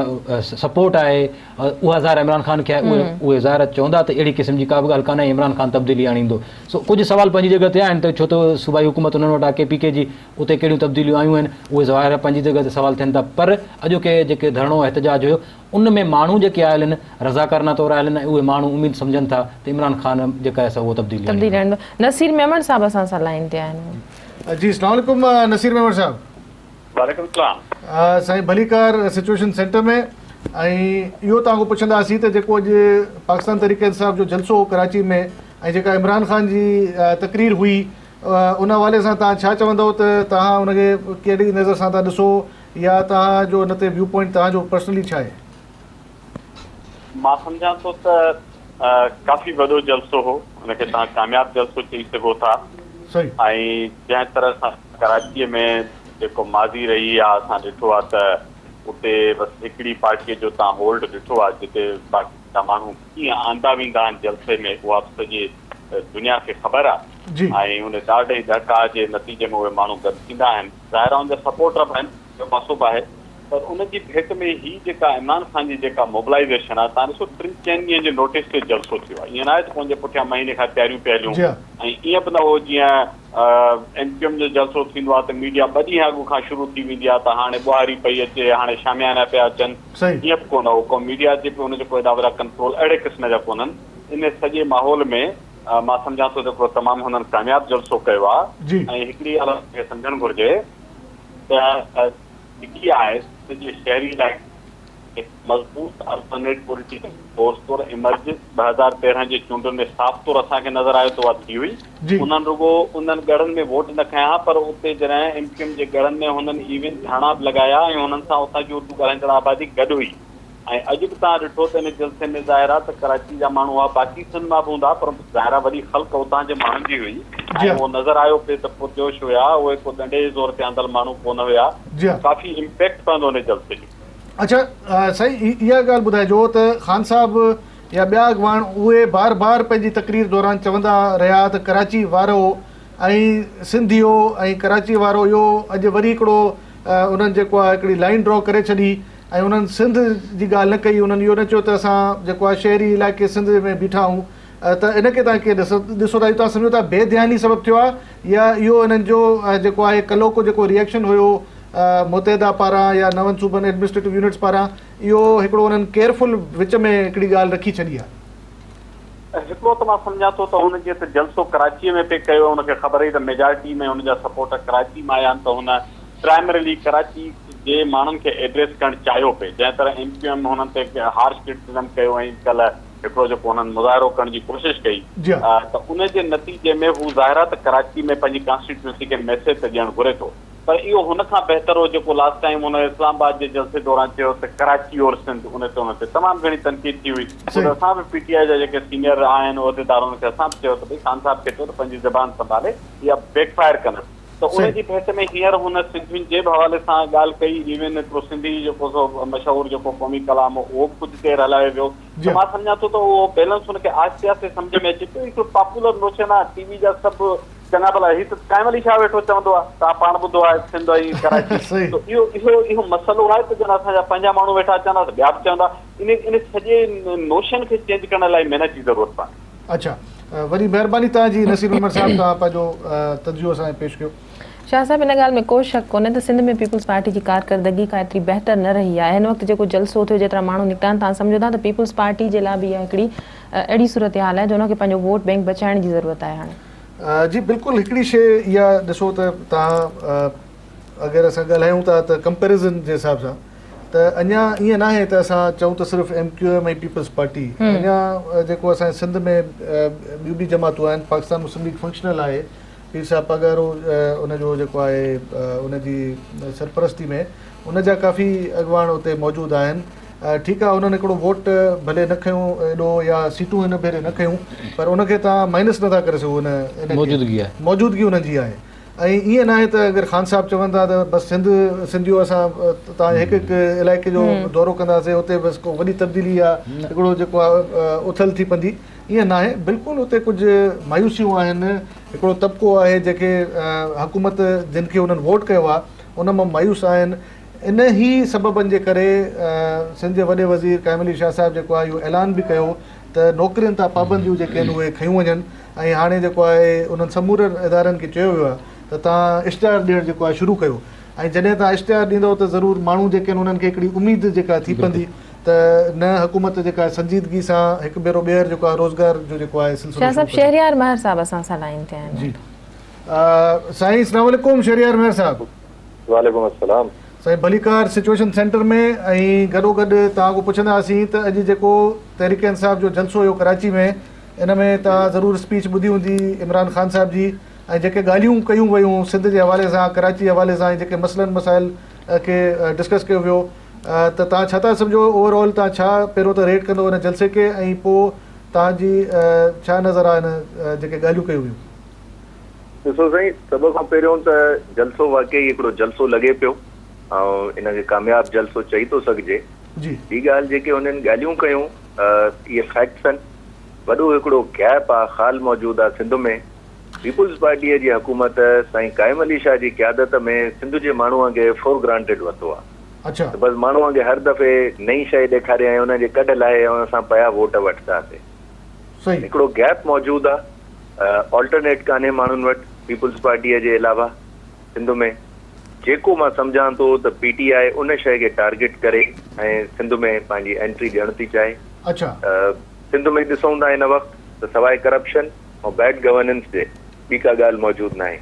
सपोर्ट आहे उहा ज़ाहिर इमरान ख़ान खे आहे, उहे ज़ाहिर चवंदा त अहिड़ी क़िस्म जी का बि ॻाल्हि कान्हे, इमरान ख़ान तब्दीली आणींदो. सो कुझु सवाल पंहिंजी जॻह ते आहिनि त छो त सूबाई हुकूमत उन्हनि वटि आहे KPK जी, उते कहिड़ियूं तब्दीलियूं आयूं आहिनि, उहे ज़ाहिर पंहिंजी जॻह ते सवाल थियनि था. पर अॼोके जेके धरणो एहतजाज हुयो उन में माण्हू जेके आयल आहिनि रज़ाकारना तौरु आयल आहिनि, उहे माण्हू उमेद सम्झनि था त इमरान ख़ान जेका आहे उहो तब्दीली आणींदो. नसीर मेमण साहब असां सां लाइन ते आहिनि. जी, अस्सलाम वालेकुम नसीर मेमण साहब. वालेकुम सलाम. साईं भलीकार सिचुएशन सेंटर में, ऐं इहो तव्हां खां पुछंदासीं त जेको अॼु पाकिस्तान तहरीक इंसाफ़ जो जलसो हो कराची में, ऐं जेका इमरान ख़ान जी तक़रीर हुई, उन हवाले सां तव्हां छा चवंदव त तव्हां उनखे कहिड़ी नज़र सां था ॾिसो, या तव्हांजो उन ते व्यू पॉइंट तव्हांजो पर्सनली छा आहे? मां सम्झां थो त काफ़ी वॾो जलसो हो, हुनखे तव्हां कामयाबु जलसो चई सघो था. ऐं जंहिं तरह सां कराचीअ में जेको माज़ी रही आहे, असां ॾिठो आहे त उते बसि हिकिड़ी पार्टीअ जो तव्हां होल्ड ॾिठो आहे, जिते बाक़ी जा माण्हू कीअं आंदा वेंदा आहिनि जलसे में, उहा सॼी दुनिया खे ख़बर आहे. ऐं उन ॾाढे धका जे नतीजे में उहे माण्हू गॾु थींदा आहिनि. ज़ाहिर आहे उनजा सपोर्टर बि आहिनि, जो मसूब आहे. पर उनजी भेट में ही जेका इमरान ख़ान जी जेका मोबिलाइज़ेशन आहे, तव्हां ॾिसो 3-4 ॾींहंनि जे नोटिस ते जलसो थियो आहे. ईअं न आहे त हुनजे पुठियां महीने खां तयारियूं पिया हलियूं. ऐं ईअं बि न हो जीअं NPM जो जलसो थींदो आहे त मीडिया 2 ॾींहं अॻु खां शुरू थी वेंदी आहे त हाणे ॿुहारी पई अचे, हाणे शामियाना पिया अचनि. ईअं बि कोन हो, को मीडिया जे बि हुनजो को एॾा वॾा कंट्रोल अहिड़े क़िस्म जा कोन्हनि. इन सॼे माहौल में मां सम्झां थो हिकिड़ो तमामु हुननि कामयाबु जलसो कयो आहे ऐं हिकिड़ी ॻाल्हि खे सम्झणु घुरिजे त जेकी आहे सॼे शहरी इलाइक़े मज़बूत अल्टरनेट पॉलिटिकल फोर्स तौरु इमर्ज 2013 जे चूंडुनि में साफ़ तौरु असांखे नज़र आयो त उहा थी हुई। उन्हनि रुॻो उन्हनि ॻढ़नि में वोट न खयां, पर उते जॾहिं MQM जे ॻढ़नि में हुननि इवन धारणा बि लॻाया ऐं हुननि सां उतां जी उर्दू ॻाल्हाईंदड़ आबादी गॾु हुई। ऐं अॼु बि तव्हां ॾिठो त इन जलसे में ज़ाहिर आहे त कराची जा माण्हू हुआ, बाक़ी सिंध मां बि हूंदा, पर ज़ाहिर आहे वॾी ख़ल्क़ उतां जे माण्हुनि जी हुई ऐं उहो नज़र आयो पिए त पुरजोश हुया, उहे को डंडे जे ज़ोर ते आंदल माण्हू कोन हुया। काफ़ी इम्पैक्ट पवंदो इन जलसे जो। अच्छा साईं, इहा ॻाल्हि ॿुधाइजो त ख़ान साहब या ॿिया अॻवान उहे बार बार पंहिंजी तकरीर दौरान चवंदा रहिया त कराची वारो ऐं सिंधियो ऐं कराची वारो इहो अॼु वरी हिकिड़ो उन्हनि जेको आहे हिकिड़ी लाइन ड्रॉ करे छॾी ऐं उन्हनि सिंध जी ॻाल्हि न कई। उन्हनि इहो न चयो त असां जेको आहे शहरी इलाइक़े सिंध में बीठा आहियूं, त इनखे तव्हां कीअं ॾिसो था? तव्हां सम्झो था बेध्यानी सबबु थियो आहे या इहो इन्हनि जो जेको आहे कलोको जेको रिएक्शन हुयो मुतहदा पारां या नवनि सूबनि एडमिनिस्ट्रेटिव यूनिट्स पारां, इहो हिकिड़ो उन्हनि केयरफुल विच में हिकिड़ी ॻाल्हि रखी छॾी आहे? हिकिड़ो त मां सम्झां थो त हुन जे त जलसो कराचीअ में पे कयो, हुनखे ख़बर हुई त मेजॉरिटी में हुनजा सपोर्टर कराची मां आया आहिनि, त हुन प्राइमरीली कराची जे माण्हुनि खे एड्रेस करणु चाहियो पिए। जंहिं तरह MQM हुननि ते हार्श क्रिटिसिज़म कयो ऐं कल्ह हिकिड़ो जेको हुननि मुज़ाहिरो करण जी कोशिशि कई, त उनजे नतीजे में हू ज़ाहिर आहे त कराची में पंहिंजी कॉन्स्टिट्यूंसी खे मैसेज त ॾियणु घुरे थो। पर इहो हुन खां बहितर हो जेको लास्ट टाइम हुन इस्लामाबाद जे जलसे दौरान चयो त कराची और सिंध, उन ते तमामु घणी तनक़ीद थी हुई। असां बि PTI जा जेके सीनियर आहिनि उहिदेदार उन्हनि खे असां बि चयो त भई ख़ान साहब खे चयो त पंहिंजी ज़बान संभाले या बैकफायर कंदसि। त उनजी बहस में हींअर हुन सिंधियुनि जे बि हवाले सां ॻाल्हि कई, इवन हिकिड़ो सिंधी जेको सो मशहूरु जेको क़ौमी कलाम उहो बि कुझु देरि हलायो वियो। त मां सम्झां थो त उहो बैलेंस हुनखे आहिस्ते आहिस्ते सम्झ में अचे पियो। हिकिड़ो पॉपुलर नोशन आहे TV जा सभु चङा भला, हीअ त काइम अली शाह वेठो चवंदो आहे, तव्हां पाण ॿुधो आहे सिंध ऐं कराची, त इहो मसइलो आहे त जॾहिं असांजा पंहिंजा माण्हू वेठा चवंदा त ॿिया बि चवंदा। इन सॼे नोशन खे चेंज करण लाइ महिनत जी ज़रूरत आहे। अच्छा, वरी महिरबानी तव्हांजी नसीर उमर साहब, तव्हां पंहिंजो तजुर्बो असांखे पेश कयो। शाह साहब, इन ॻाल्हि में को शक कोन्हे त सिंध में पीपल्स पार्टी जी कारकर्दगी का एतिरी बहितर न रही आहे। हिन वक़्तु जेको जलसो थियो, जेतिरा माण्हू निकिता आहिनि, तव्हां सम्झो था त पीपल्स पार्टी जे लाइ बि इहा हिकिड़ी अहिड़ी सूरत हाल आहे जो हुनखे पंहिंजो वोट बैंक बचाइण जी ज़रूरत आहे हाणे? जी बिल्कुलु। हिकिड़ी शइ इहा ॾिसो त तव्हां अगरि असां ॻाल्हायूं था त कंपेरिज़न जे हिसाब सां त अञा ईअं न आहे त असां चऊं त सिर्फ़ु MQM ऐं पीपल्स पार्टी, अञा जेको असांजे सिंध में ॿियूं बि जमातूं आहिनि। पाकिस्तान मुस्लिम लीग फंक्शनल आहे, पीर साहिब पगारो उनजो जेको आहे उनजी सरपरस्ती में उनजा काफ़ी अॻवान उते मौजूदु आहिनि। ठीकु आहे, उन्हनि हिकिड़ो वोट भले न खयूं एॾो या सीटूं हिन भेरे न खयूं, पर उनखे तव्हां माइनस नथा करे सघो, मौजूदगी उन्हनि जी आहे। ऐं ईअं न आहे त अगरि ख़ान साहब चवनि था त बसि सिंधियो असां तव्हां हिकु हिकु इलाइक़े जो दौरो कंदासीं, उते बसि को वॾी तब्दीली या हिकिड़ो जेको आहे उथल थी पवंदी, ईअं न आहे। बिल्कुलु उते कुझु मायूसियूं आहिनि, हिकिड़ो तबिको आहे जेके हुकूमत जिन खे उन्हनि वोट कयो आहे उन मां मायूस आहिनि। इन ई सबबनि जे करे सिंध जे वॾे वज़ीर काइम अली शाह साहिब जेको आहे इहो ऐलान बि कयो त नौकिरियुनि तां पाबंदियूं जेके आहिनि उहे खयूं वञनि। ऐं हाणे जेको आहे उन्हनि समूरनि इदारनि खे चयो वियो आहे त तव्हां इश्तिहार ॾियणु जेको आहे शुरू कयो, ऐं जॾहिं तव्हां इश्तिहार ॾींदव त ज़रूरु माण्हू जेके आहिनि उन्हनि खे हिकिड़ी उमेदु जेका थी पवंदी त न हुकूमत जेका संजीदगी सां हिकु भेरो ॿीहर जेको आहे रोज़गार जो जेको आहे सिलसिलो। शहरियार महर साहब असां सां लाइन ते आहिनि। जी साईं, अस्सलाम वालेकुम। शहरियार महर साहब। वालेकुम अस्सलाम साईं। भलीकार सिचुएशन सेंटर में ऐं गॾोगॾु तव्हां पुछंदासीं त अॼु जेको तहरीक इंसाफ़ जो जलसो हुयो कराची में, इन में तव्हां ज़रूरु स्पीच ॿुधी हूंदी इमरान ख़ान साहिब जी, ऐं जेके ॻाल्हियूं कयूं वयूं सिंध जे हवाले सां, कराची जे हवाले सां, ऐं जेके मसइलनि मसाइल खे डिस्कस कयो वियो, त तव्हां छा था सम्झो? ओवरऑल तव्हां छा पहिरियों त रेट कंदो हिन जलसे खे, ऐं पोइ तव्हांजी छा नज़र आहे हिन जेके ॻाल्हियूं कयूं वियूं? ॾिसो साईं, सभ खां पहिरियों त जलसो वाक़ई हिकिड़ो जलसो लॻे पियो ऐं इनखे कामयाबु जलसो चई थो सघिजे। ॿी ॻाल्हि जेके हुननि ॻाल्हियूं कयूं इहे फैक्ट्स आहिनि। वॾो हिकिड़ो गैप आहे, ख़ाल मौजूदु आहे सिंध में। पीपुल्स पार्टीअ जी हुकूमत साईं काइम अली शाह जी क़यादत में सिंध जे माण्हूअ खे फॉर ग्रांटेड वरितो आहे। त बसि माण्हूअ खे हर दफ़े नई शइ ॾेखारे ऐं हुनजे कढ लाइ ऐं असां पिया वोट वठंदासीं। हिकिड़ो गैप मौजूदु आहे, ऑल्टरनेट कान्हे माण्हुनि वटि पीपुल्स पार्टीअ जे अलावा सिंध में। जेको मां सम्झां थो त PTI उन शइ खे टारगेट करे ऐं सिंध में पंहिंजी एंट्री ॾियणु थी चाहे। अच्छा। सिंध में ॾिसूं था हिन वक़्तु त सवाइ करप्शन ऐं बैड गवर्नेंस जे ॿी का ॻाल्हि मौजूदु न आहे।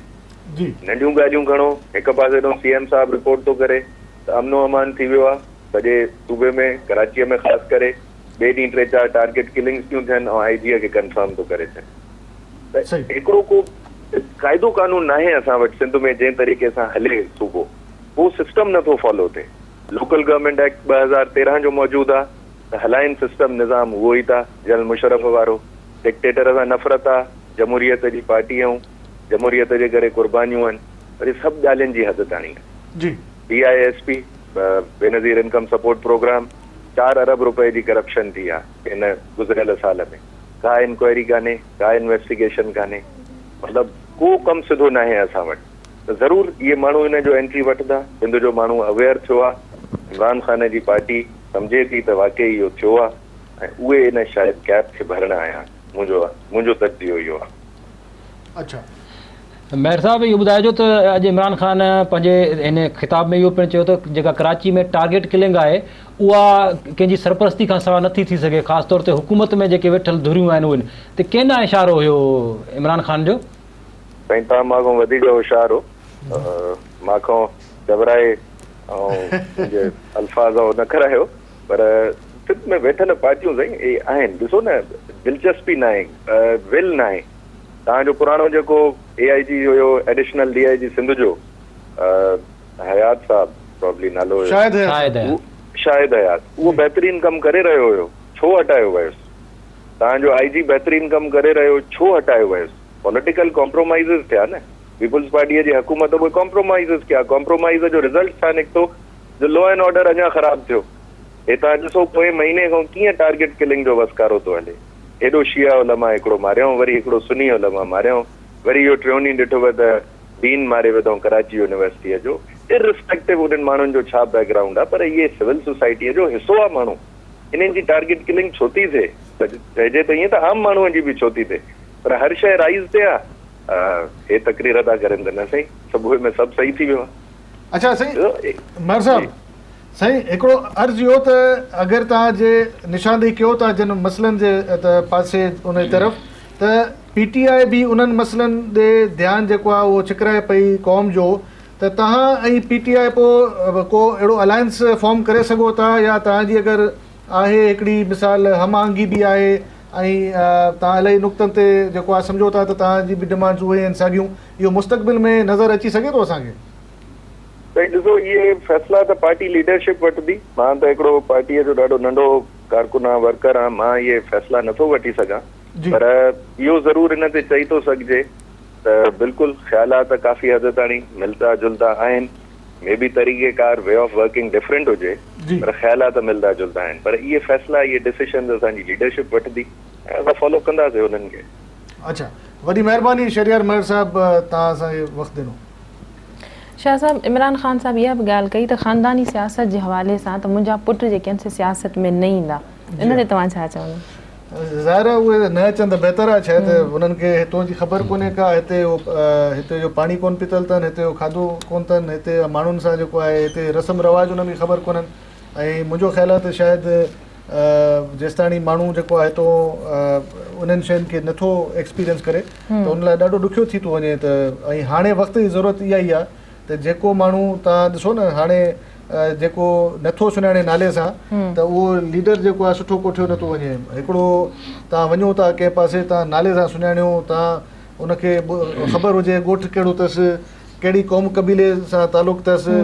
नंढियूं ॻाल्हियूं खणो, हिकु पासे ॾों CM साहिबु रिपोर्ट थो करे त अमनो अमान थी वियो आहे सॼे सूबे में, कराचीअ में ख़ासि करे, ॿिए ॾींहुं 3-4 टारगेट किलिंग्स थियूं थियनि ऐं IG खे कंफर्म थो करे थियनि। त हिकिड़ो को क़ाइदो कानून नाहे असां वटि सिंध में जंहिं तरीक़े सां हले सूबो, उहो सिस्टम नथो फॉलो थिए। लोकल गवर्नमेंट एक्ट 2013 जो मौजूदु आहे त हलाइनि सिस्टम निज़ाम उहो ई था, जनरल मुशर्रफ वारो। डिक्टेटर सां नफ़रत आहे, जमहूरियत जी पार्टी ऐं जमहूरियत जे करे कुर्बानियूं आहिनि, पर इहे सभु ॻाल्हियुनि जी हद ताणी आहे। BISP Benazir income support programme 4 अरब रुपए जी करप्शन थी आहे इन गुज़िरियल साल में। का इंक्वायरी कान्हे, का इन्वेस्टिगेशन कान्हे, मतिलबु को कमु सिधो न आहे असां वटि। त ज़रूरु इहे माण्हू इन जो एंट्री वठंदा। सिंध जो माण्हू अवेयर थियो आहे, इमरान ख़ान जी पार्टी सम्झे थी त वाक़ई इहो थियो आहे ऐं उहे इन शायदि गैप खे भरणा आया। मुंहिंजो तजज़ियो इहो आहे। अच्छा मेहर साहब, इहो ॿुधाइजो त अॼु इमरान ख़ान पंहिंजे हिन ख़िताब में इहो पिणु चयो त जेका कराची में टारगेट किलिंग आहे उहा कंहिंजी सरपरस्ती खां सवाइ नथी थी सघे, ख़ासि तौर ते हुकूमत में जेके वेठल धुरियूं आहिनि उहे। त कंहिं ॾांहुं इशारो हुयो इमरान ख़ान जो? साईं, तव्हां मां वधीक होशियार हो, मां घबराए ऐं अल्फाज़ न करायो, पर सिंध में वेठल पार्टियूं साईं इहे आहिनि। ॾिसो न, दिलचस्पी न आहे, विल न आहे। तव्हांजो पुराणो जेको AIG हुयो, एडिशनल DIG सिंध जो, हयात साहब प्रॉब्ली नालो हुयो, शाहिद हयात, उहो बहितरीन कमु करे रहियो हुयो, छो हटायो वियुसि? तव्हांजो IG बहितरीन कमु करे रहियो, छो हटायो वियुसि? पॉलिटिकल कॉम्प्रोमाइज़ थिया न, पीपुल्स पार्टीअ जी हुकूमत उहे कॉम्प्रोमाइज़ कया। कॉम्प्रोमाइज़ जो रिज़ल्ट छा निकितो? जो लॉ एंड ऑर्डर अञा ख़राबु थियो। हे तव्हां ॾिसो पोइ महीने खां कीअं टारगेट किलिंग जो वसकारो थो हले। हेॾो शिया उलमा हिकिड़ो मारियऊं, वरी हिकिड़ो सुनी उलमा मारियऊं, वरी इहो टियों ॾींहुं ॾिठो त डीन मारे विधऊं कराची यूनिवर्सिटीअ जो। इररिस्पेक्टिव उन्हनि माण्हुनि जो छा बैकग्राउंड आहे, पर इहे सिविल सोसाइटीअ जो हिसो आहे माण्हू। इन्हनि जी टारगेट किलिंग छो थी थिए? चइजे त ईअं त आम माण्हूअ जी बि छो थी थिए, पर हर शइ राइज़ ते आहे। हे तकरीर था करनि त न साईं, सभु में सभु सही थी वियो आहे। अच्छा साईं मेहर साहब, साईं हिकिड़ो अर्ज़ु इहो त अगरि तव्हां जे निशानदेही कयो था जिन मसइलनि जे पासे उन तरफ़, त PTI बि उन्हनि मसइलनि ॾे ध्यानु जेको आहे उहो छिकराए पई क़ौम जो, त तव्हां ऐं PTI पोइ को अहिड़ो अलायंस फॉर्म करे सघो था, या तव्हांजी अगरि आहे हिकिड़ी मिसाल हमआहंगी बि आहे ऐं तव्हां इलाही नुक़्तनि ते जेको आहे सम्झो था त तव्हांजी बि डिमांड्स उहे आहिनि साॻियूं, इहो मुस्तक़बिल में नज़र अची सघे थो असांखे? भई ॾिसो, इहे फ़ैसिला त पार्टी लीडरशिप वठंदी। मां त हिकिड़ो पार्टीअ जो ॾाढो नंढो कारकुन आहियां, वर्कर आहियां, मां इहे फ़ैसिला नथो वठी सघां, पर इहो ज़रूरु हिन ते चई थो सघिजे त बिल्कुलु ख़्यालात काफ़ी हद ताणी मिलता जुलता आहिनि। मे बि तरीक़ेकार वे ऑफ वर्किंग डिफरेंट हुजे, पर ख़्यालात मिलता जुलता आहिनि। पर इहे फ़ैसिला, इहे डिसीशन असांजी लीडरशिप वठंदी ऐं असां फॉलो कंदासीं उन्हनि खे। अच्छा, वॾी महिरबानी शहरियार मेहर साहब, तव्हां असांखे वक़्तु ॾिनो। शाह साहब, इमरान ख़ान साहब इहा बि ॻाल्हि कई त ख़ानदानी सियासत जे हवाले सां त मुंहिंजा पुट जेके आहिनि से सियासत में न ईंदा, इन ते तव्हां छा चवंदा? ज़ाहिर आहे उहे न अचनि त बहितर आहे, छा त उन्हनि खे हितां जी ख़बर कोन्हे का, हिते जो पाणी कोन पीतल अथनि, हिते जो खाधो कोन अथनि, हिते माण्हुनि सां जेको आहे हिते रस्म रवाज उन्हनि खे ख़बर कोन्हनि। ऐं मुंहिंजो ख़्यालु आहे त शायदि जेसिताणी माण्हू जेको आहे हितां उन्हनि शयुनि खे नथो एक्सपीरियंस करे त उन लाइ ॾाढो ॾुखियो थी थो वञे। त ऐं हाणे वक़्त जी ज़रूरत इहा ई आहे त जेको माण्हू तव्हां ॾिसो न हाणे जेको नथो सुञाणे नाले सां, त उहो लीडर जेको आहे सुठो कोठियो नथो वञे। हिकिड़ो तव्हां वञो था कंहिं पासे, तव्हां नाले सां सुञाणियो, तव्हां उनखे ख़बर हुजे ॻोठु कहिड़ो अथसि, कहिड़ी क़ौम क़बीले सां तालुक़ु अथसि,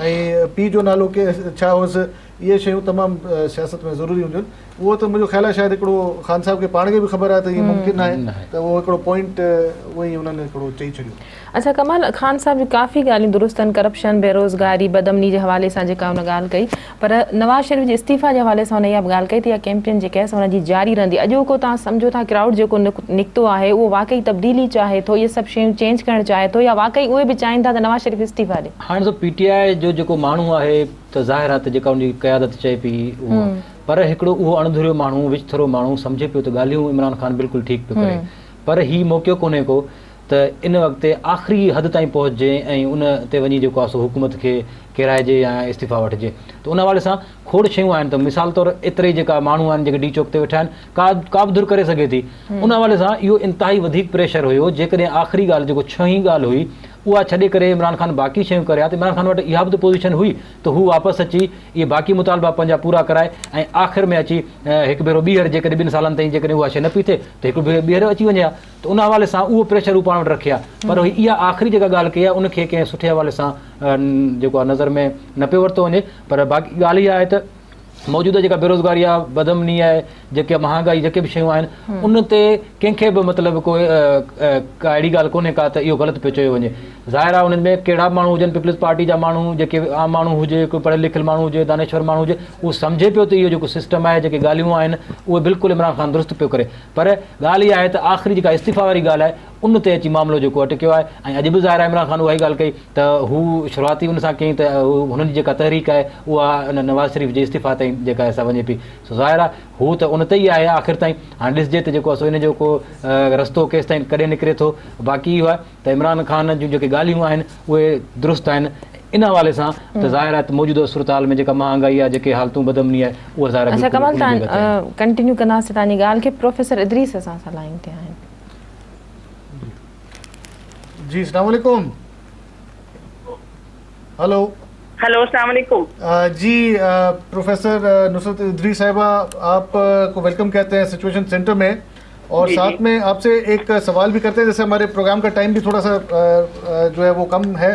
ऐं पीउ जो नालो छा हुअसि, इहे शयूं तमामु सियासत में ज़रूरी हूंदियूं आहिनि। उहो त मुंहिंजो ख़्यालु आहे शायदि हिकिड़ो ख़ान साहिब खे पाण खे बि ख़बर आहे त इहो मुमकिन आहे, त उहो हिकिड़ो पॉइंट उहो ई उन्हनि हिकिड़ो चई छॾियो। अच्छा कमाल, ख़ान साहब जी काफ़ी ॻाल्हियूं दुरुस्त आहिनि, करप्शन, बेरोज़गारी, बदअमनी जे हवाले सां जेका हुन ॻाल्हि कई, पर नवाज़ शरीफ़ जे इस्तीफ़ा जे हवाले सां हुन इहा बि ॻाल्हि कई त इहा कैंपेन जेका आहे हुनजी जारी रहंदी। अॼोको तव्हां सम्झो था क्राउड जेको निकितो आहे उहो वाक़ई तब्दीली चाहे थो, इहे सभु शयूं चेंज करणु चाहे थो, या वाक़ई उहे बि चाहिनि था त नवाज़ शरीफ़ इस्तीफ़ा ॾे? हाणे त PTI जो जेको माण्हू आहे त ज़ाहिर आहे त जेका उनजी क़यादत चए पई उहो, पर हिकिड़ो उहो अणधुरियो माण्हू, विचथरो माण्हू सम्झे पियो त ॻाल्हियूं इमरान ख़ान बिल्कुलु ठीकु पियो करे, पर हीउ मौक़ो कोन्हे को त इन वक़्तु आख़िरी हद ताईं पहुचे ऐं उन ते वञी जेको आहे सो हुकूमत खे किराइजे या इस्तीफ़ा वठिजे। त उन हवाले सां खोड़ शयूं आहिनि। त मिसाल तौरु एतिरे जेका माण्हू आहिनि जेके डी चौक ते वेठा आहिनि का बि दुर करे सघे थी। उन हवाले सां इहो इंतिहाई वधीक प्रेशर हुयो। जेकॾहिं आख़िरी ॻाल्हि जेको छहीं ॻाल्हि हुई उहा छॾे करे इमरान ख़ान बाक़ी शयूं करे हा, त इमरान ख़ान वटि इहा बि त पोज़ीशन हुई त हू वापसि अची इहे बाक़ी मुतालबा पंहिंजा पूरा कराए ऐं आख़िर में अची हिकु भेरो ॿीहर जेकॾहिं 2 सालनि ताईं जेकॾहिं उहा शइ न पई थिए त हिकु भेरो ॿीहर अची वञे हा। त उन हवाले सां उहो प्रेशर हू पाण वटि रखे हा। पर इहा आख़िरी जेका ॻाल्हि कई आहे उनखे कंहिं सुठे हवाले सां जेको आहे नज़र में न पियो वरितो वञे। पर बाक़ी ॻाल्हि इहा आहे त मौजूदा जेका बेरोज़गारी आहे, बदमनी आहे, जेके महांगाई जेके बि शयूं आहिनि उन ते कंहिंखे बि मतिलबु का अहिड़ी ॻाल्हि कोन्हे का त इहो ग़लति पियो चयो वञे। ज़ाहिर आहे उन्हनि में कहिड़ा माण्हू हुजनि, पीपल्स पार्टी जा माण्हू, जेके आम माण्हू हुजे, कोई पढ़ियलु लिखियलु माण्हू हुजे, दानेश्वर माण्हू हुजे, उहो सम्झे पियो त इहो जेको सिस्टम आहे, जेके ॻाल्हियूं आहिनि उहे बिल्कुलु इमरान ख़ान दुरुस्त पियो करे। पर ॻाल्हि इहा आहे त आख़िरी जेका इस्तीफ़ा वारी ॻाल्हि आहे उन ते अची मामिलो जेको अटकियो आहे। ऐं अॼु बि ज़ाहिर आहे इमरान ख़ान उहा ई ॻाल्हि कई त हू शुरूआती उन सां कयईं त हुननि जी जेका तहरीक आहे उहा नवाज़ शरीफ़ जे इस्तीफ़ा ताईं जेका आहे असां वञे पई। सो ज़ाहिर आहे हू त उन ते ई आहे आख़िर ताईं। हाणे ॾिसजे त जेको आहे इन जो को रस्तो केसि ताईं कॾहिं निकिरे थो। बाक़ी इहो आहे त इमरान ख़ान जूं जेके ॻाल्हियूं आहिनि उहे दुरुस्त आहिनि। इन हवाले सां त ज़ाहिर आहे त मौजूदा सूरत-हाल में जेका महांगाई आहे, जेके हालतूं बदमनी आहे, उहा ज़ाहिर आहे। अच्छा कमल, तव्हां कंटिन्यू कंदासीं तव्हांजी ॻाल्हि खे। प्रोफेसर इदरीस असां सां लाइन ते आहिनि। जी अस्सलाम वालेकुम। हेलो हेलो, अस्सलाम वालेकुम। जी प्रोफेसर नुसरत इदरीस साहिबा, आप को वेलकम कहते हैं सिचुएशन सेंटर में। और साथ में आपसे एक सवाल भी करते हैं, जैसे हमारे प्रोग्राम का टाइम भी थोड़ा सा जो है वो कम है।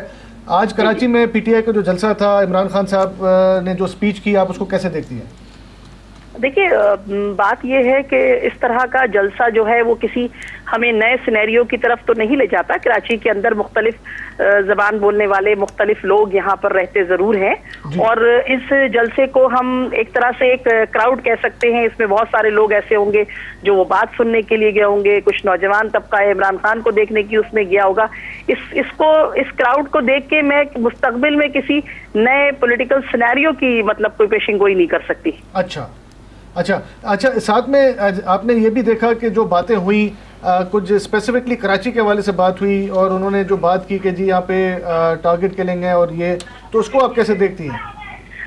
आज कराची में पीटीआई का जो जलसा था, इमरान खान साहब ने जो स्पीच की, आप उसको कैसे देखती हैं? देखिए, बात यह है कि इस तरह का जलसा जो है वो किसी हमें नए सिनेरियो की तरफ तो नहीं ले जाता। कराची के अंदर मुख्तलिफ ज़बान बोलने वाले मुख्तलिफ लोग यहाँ पर रहते ज़रूर हैं, और इस जलसे को हम एक तरह से एक क्राउड कह सकते हैं। इसमें बहुत सारे लोग ऐसे होंगे जो वो बात सुनने के लिए गए होंगे, कुछ नौजवान तबका इमरान खान को देखने की उसमें गया होगा। इस क्राउड को देख के मैं मुस्तकबिल में किसी नए पॉलिटिकल सिनेरियो की मतलब कोई पेशिंगोई नहीं कर सकती। अच्छा, साथ में आपने ये भी देखा कि जो बातें हुई, कुछ स्पेसिफिकली कराची के हवाले से बात हुई, और उन्होंने जो बात की कि जी यहाँ पे टारगेट किलिंग है और ये, तो उसको आप कैसे देखती हैं?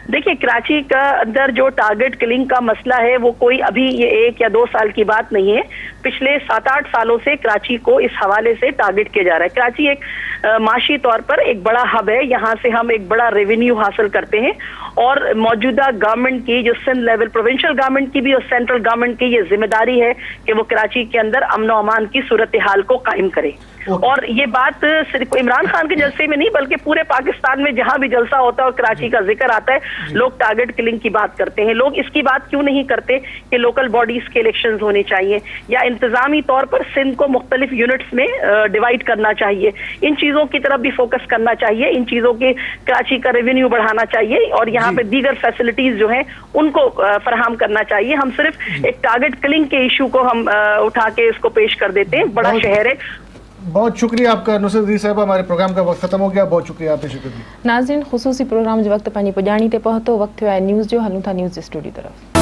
देखिए, कराची का अंदर जो टारगेट किलिंग का मसला है वो कोई अभी ये 1 या 2 साल की बात नहीं है। पिछले 7-8 सालों से कराची को इस हवाले से टारगेट किया जा रहा है। कराची एक माशी तौर पर एक बड़ा हब है, यहाँ से हम एक बड़ा रेवेन्यू हासिल करते हैं, और मौजूदा गवर्नमेंट की, जो सिंध लेवल प्रोविंशियल गवर्नमेंट की भी और सेंट्रल गवर्नमेंट की ये जिम्मेदारी है कि वो कराची के अंदर अमन व अमान की सूरत हाल को कायम करे। और ये बात सिर्फ इमरान खान के जलसे में नहीं बल्कि पूरे पाकिस्तान में जहां भी जलसा होता है और कराची का जिक्र आता है, लोग टारगेट किलिंग की बात करते हैं। लोग इसकी बात क्यों नहीं करते कि लोकल बॉडीज के इलेक्शंस होने चाहिए, या इंतजामी तौर पर सिंध को मुख्तलिफ यूनिट्स में डिवाइड करना चाहिए। इन चीजों की तरफ भी फोकस करना चाहिए, इन चीजों के कराची का रेवेन्यू बढ़ाना चाहिए, और यहाँ पे दीगर फैसिलिटीज जो हैं उनको फराहम करना चाहिए। हम सिर्फ एक टारगेट किलिंग के इशू को हम उठा के इसको पेश कर देते हैं। बड़ा शहर है। बहुत शुक्रिया आपका नुसरत इदरीस साहिबा। हमारे प्रोग्राम का वक्त खत्म हो गया, बहुत शुक्रिया आपके शुक्रिया। नाज़रीन, ख़ुसूसी प्रोग्राम जो वक्त पंहिंजी पुॼाणी ते पहुतो। वक्त थियो आहे न्यूज़ जो। हलूं था न्यूज़ स्टूडियो तरफ़।